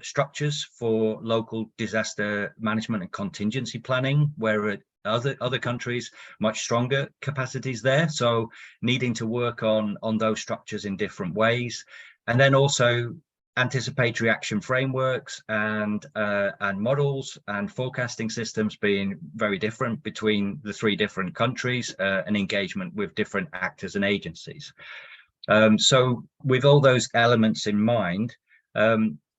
structures for local disaster management and contingency planning, where other countries much stronger capacities there. So needing to work on those structures in different ways, and then also anticipatory action frameworks and models and forecasting systems being very different between the 3 different countries, and engagement with different actors and agencies. So with all those elements in mind,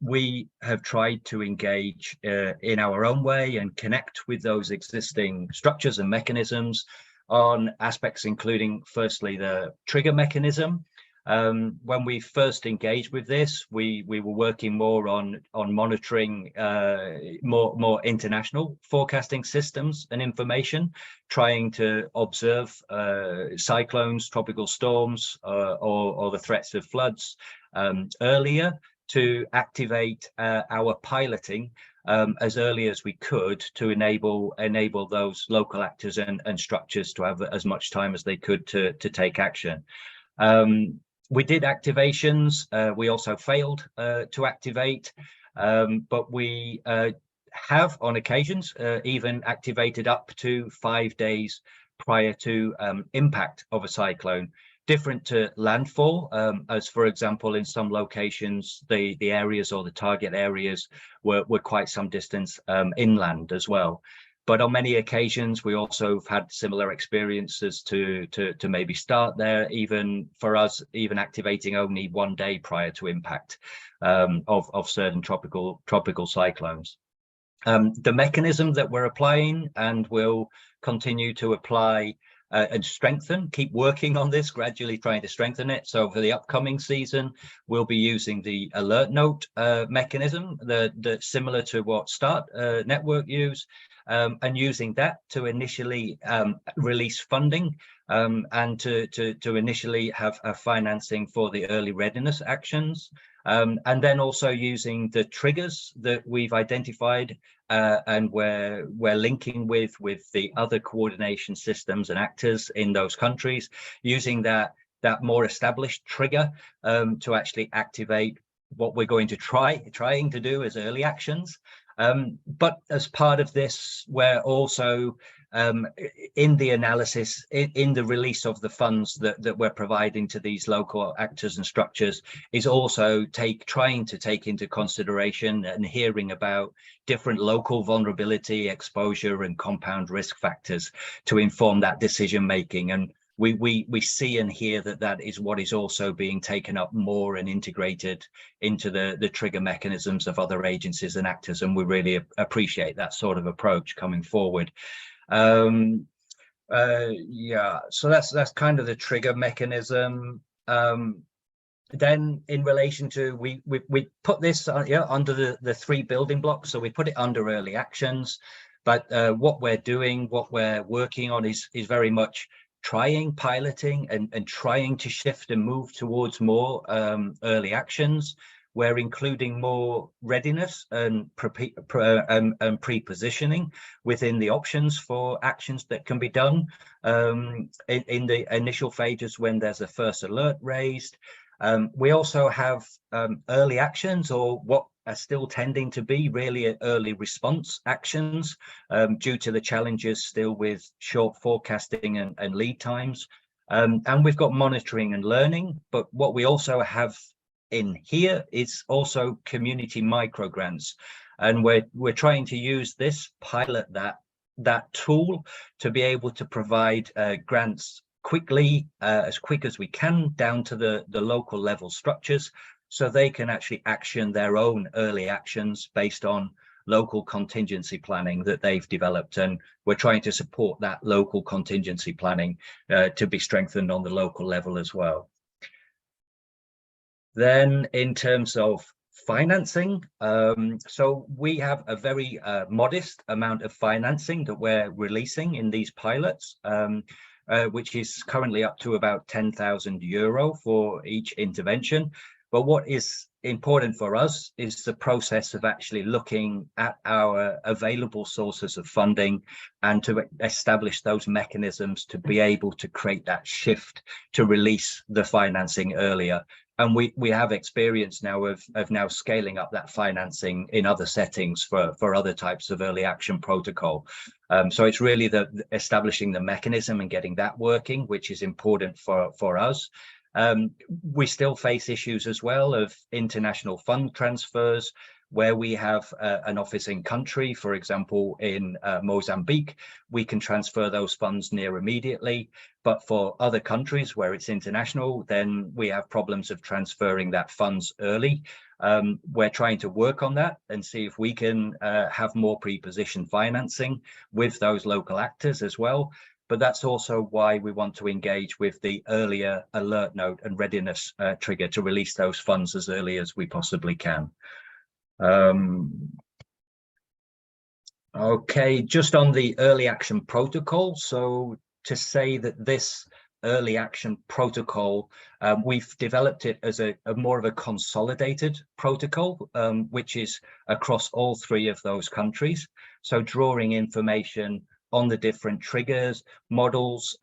we have tried to engage in our own way and connect with those existing structures and mechanisms on aspects including, firstly, the trigger mechanism. When we first engaged with this, we were working more on monitoring more international forecasting systems and information, trying to observe cyclones, tropical storms, or the threats of floods earlier, to activate our piloting as early as we could to enable those local actors and structures to have as much time as they could to take action. We did activations. We also failed to activate, but we have on occasions even activated up to 5 days prior to impact of a cyclone. Different to landfall, as for example, in some locations, the areas or the target areas were quite some distance inland as well. But on many occasions, we also have had similar experiences to maybe start there, even for us, even activating only 1 day prior to impact of certain tropical cyclones. The mechanism that we're applying and will continue to apply and strengthen, keep working on this, gradually trying to strengthen it. So for the upcoming season, we'll be using the alert note mechanism that's similar to what Start Network use, and using that to initially release funding and to initially have financing for the early readiness actions. And then also using the triggers that we've identified and we're linking with the other coordination systems and actors in those countries, using that more established trigger to actually activate what we're going to trying to do as early actions. But as part of this, we're also in the analysis, in the release of the funds that we're providing to these local actors and structures, is also trying to take into consideration and hearing about different local vulnerability, exposure, and compound risk factors to inform that decision making. And we see and hear that is what is also being taken up more and integrated into the trigger mechanisms of other agencies and actors, and we really appreciate that sort of approach coming forward. Yeah, so that's kind of the trigger mechanism. Then in relation to, we put this under the 3 building blocks, so we put it under early actions, but what we're doing, what we're working on is very much piloting and trying to shift and move towards more early actions. We're including more readiness and pre-positioning within the options for actions that can be done in the initial phases when there's a first alert raised. We also have early actions, or what are still tending to be really early response actions due to the challenges still with short forecasting and lead times. And we've got monitoring and learning, but what we also have in here is also community micro grants, and we're trying to use this pilot that tool to be able to provide grants quickly, as quick as we can, down to the local level structures, so they can actually action their own early actions based on local contingency planning that they've developed. And we're trying to support that local contingency planning to be strengthened on the local level as well. Then in terms of financing, so we have a very modest amount of financing that we're releasing in these pilots, which is currently up to about €10,000 for each intervention. But what is important for us is the process of actually looking at our available sources of funding and to establish those mechanisms to be able to create that shift to release the financing earlier. And we have experience now of now scaling up that financing in other settings for other types of early action protocol. So it's really establishing the mechanism and getting that working, which is important for us. We still face issues as well of international fund transfers. Where we have an office in country, for example, in Mozambique, we can transfer those funds near immediately. But for other countries where it's international, then we have problems of transferring that funds early. We're trying to work on that and see if we can have more pre-positioned financing with those local actors as well. But that's also why we want to engage with the earlier alert note and readiness trigger to release those funds as early as we possibly can. Okay, just on the early action protocol. So to say that this early action protocol, we've developed it as a more of a consolidated protocol, which is across all three of those countries. So drawing information on the different triggers, models,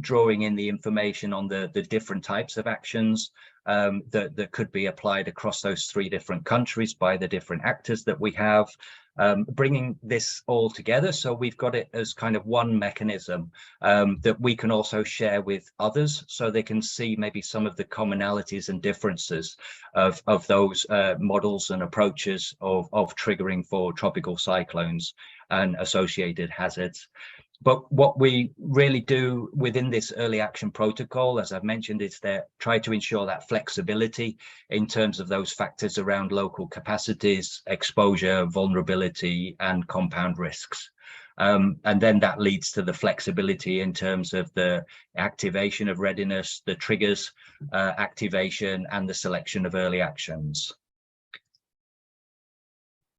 drawing in the information on the different types of actions that could be applied across those three different countries by the different actors that we have, bringing this all together. So we've got it as kind of one mechanism that we can also share with others, so they can see maybe some of the commonalities and differences of those models and approaches of triggering for tropical cyclones and associated hazards. But what we really do within this early action protocol, as I've mentioned, is that try to ensure that flexibility in terms of those factors around local capacities, exposure, vulnerability, and compound risks. And then that leads to the flexibility in terms of the activation of readiness, the triggers, activation, and the selection of early actions.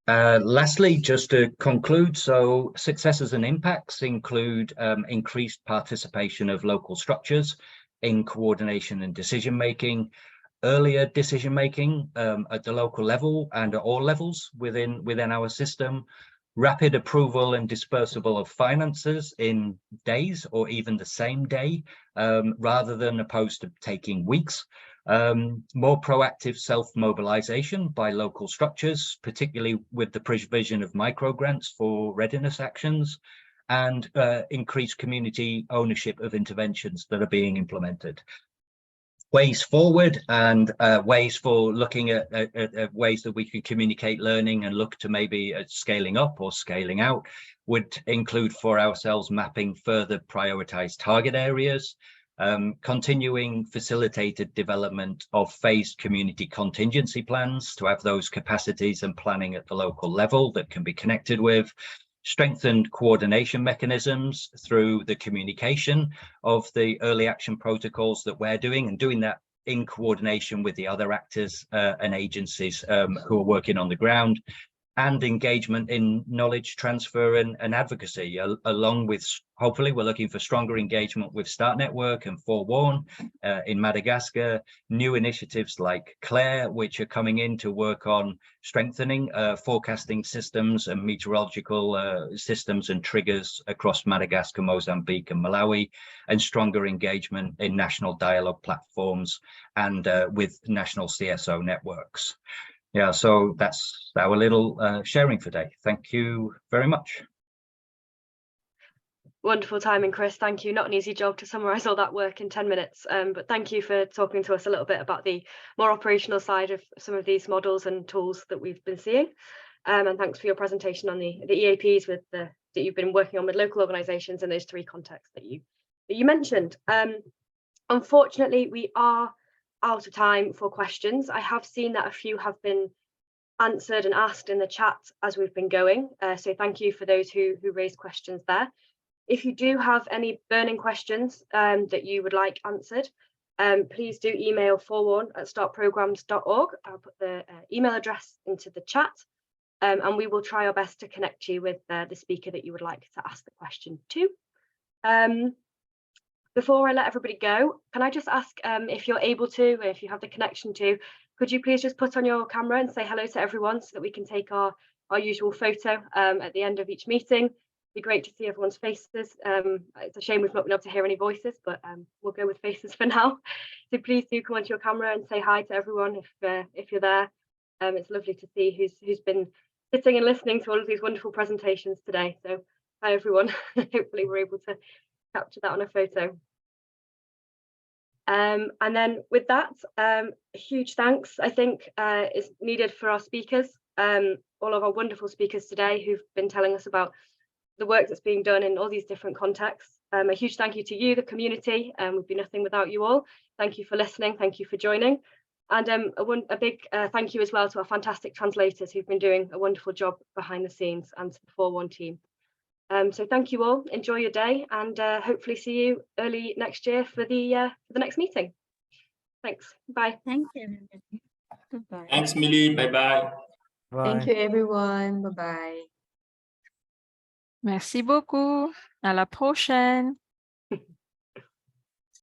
Lastly, just to conclude, so successes and impacts include increased participation of local structures in coordination and decision-making, earlier decision-making at the local level and at all levels within our system, rapid approval and dispersible of finances in days or even the same day, rather than opposed to taking weeks. More proactive self-mobilization by local structures, particularly with the provision of micro grants for readiness actions, and increased community ownership of interventions that are being implemented. Ways forward and ways for looking at ways that we can communicate learning and look to maybe scaling up or scaling out would include for ourselves mapping further prioritized target areas, continuing facilitated development of phased community contingency plans to have those capacities and planning at the local level that can be connected with, strengthened coordination mechanisms through the communication of the early action protocols that we're doing, and doing that in coordination with the other actors and agencies who are working on the ground, and engagement in knowledge transfer and advocacy, along with, hopefully, we're looking for stronger engagement with Start Network and FOREWARN in Madagascar, new initiatives like CLARE, which are coming in to work on strengthening forecasting systems and meteorological systems and triggers across Madagascar, Mozambique and Malawi, and stronger engagement in national dialogue platforms and with national CSO networks. Yeah, so that's our little sharing for today. Thank you very much. Wonderful timing, Chris. Thank you. Not an easy job to summarise all that work in 10 minutes, but thank you for talking to us a little bit about the more operational side of some of these models and tools that we've been seeing. And thanks for your presentation on the EAPs that you've been working on with local organisations in those three contexts that you mentioned. Unfortunately, we are out of time for questions. I have seen that a few have been answered and asked in the chat as we've been going, so thank you for those who raised questions there. If you do have any burning questions that you would like answered, please do email forewarn@startprograms.org. I'll put the email address into the chat, and we will try our best to connect you with the speaker that you would like to ask the question to. Before I let everybody go, can I just ask if you're able to, if you have the connection to, could you please just put on your camera and say hello to everyone so that we can take our usual photo at the end of each meeting. It'd be great to see everyone's faces. It's a shame we've not been able to hear any voices, but we'll go with faces for now. So please do come onto your camera and say hi to everyone if you're there. It's lovely to see who's been sitting and listening to all of these wonderful presentations today. So hi everyone. Hopefully we're able to capture that on a photo. And then with that, a huge thanks, I think, is needed for our speakers. all of our wonderful speakers today who've been telling us about the work that's being done in all these different contexts. A huge thank you to you, the community. We'd be nothing without you all. Thank you for listening. Thank you for joining. And a big thank you as well to our fantastic translators who've been doing a wonderful job behind the scenes, and to the FOREWARN team. So thank you all. Enjoy your day, and hopefully see you early next year for the next meeting. Thanks. Bye. Thank you. Goodbye. Thanks, Milli. Bye-bye. Thank you, everyone. Bye-bye. Merci beaucoup. À la prochaine.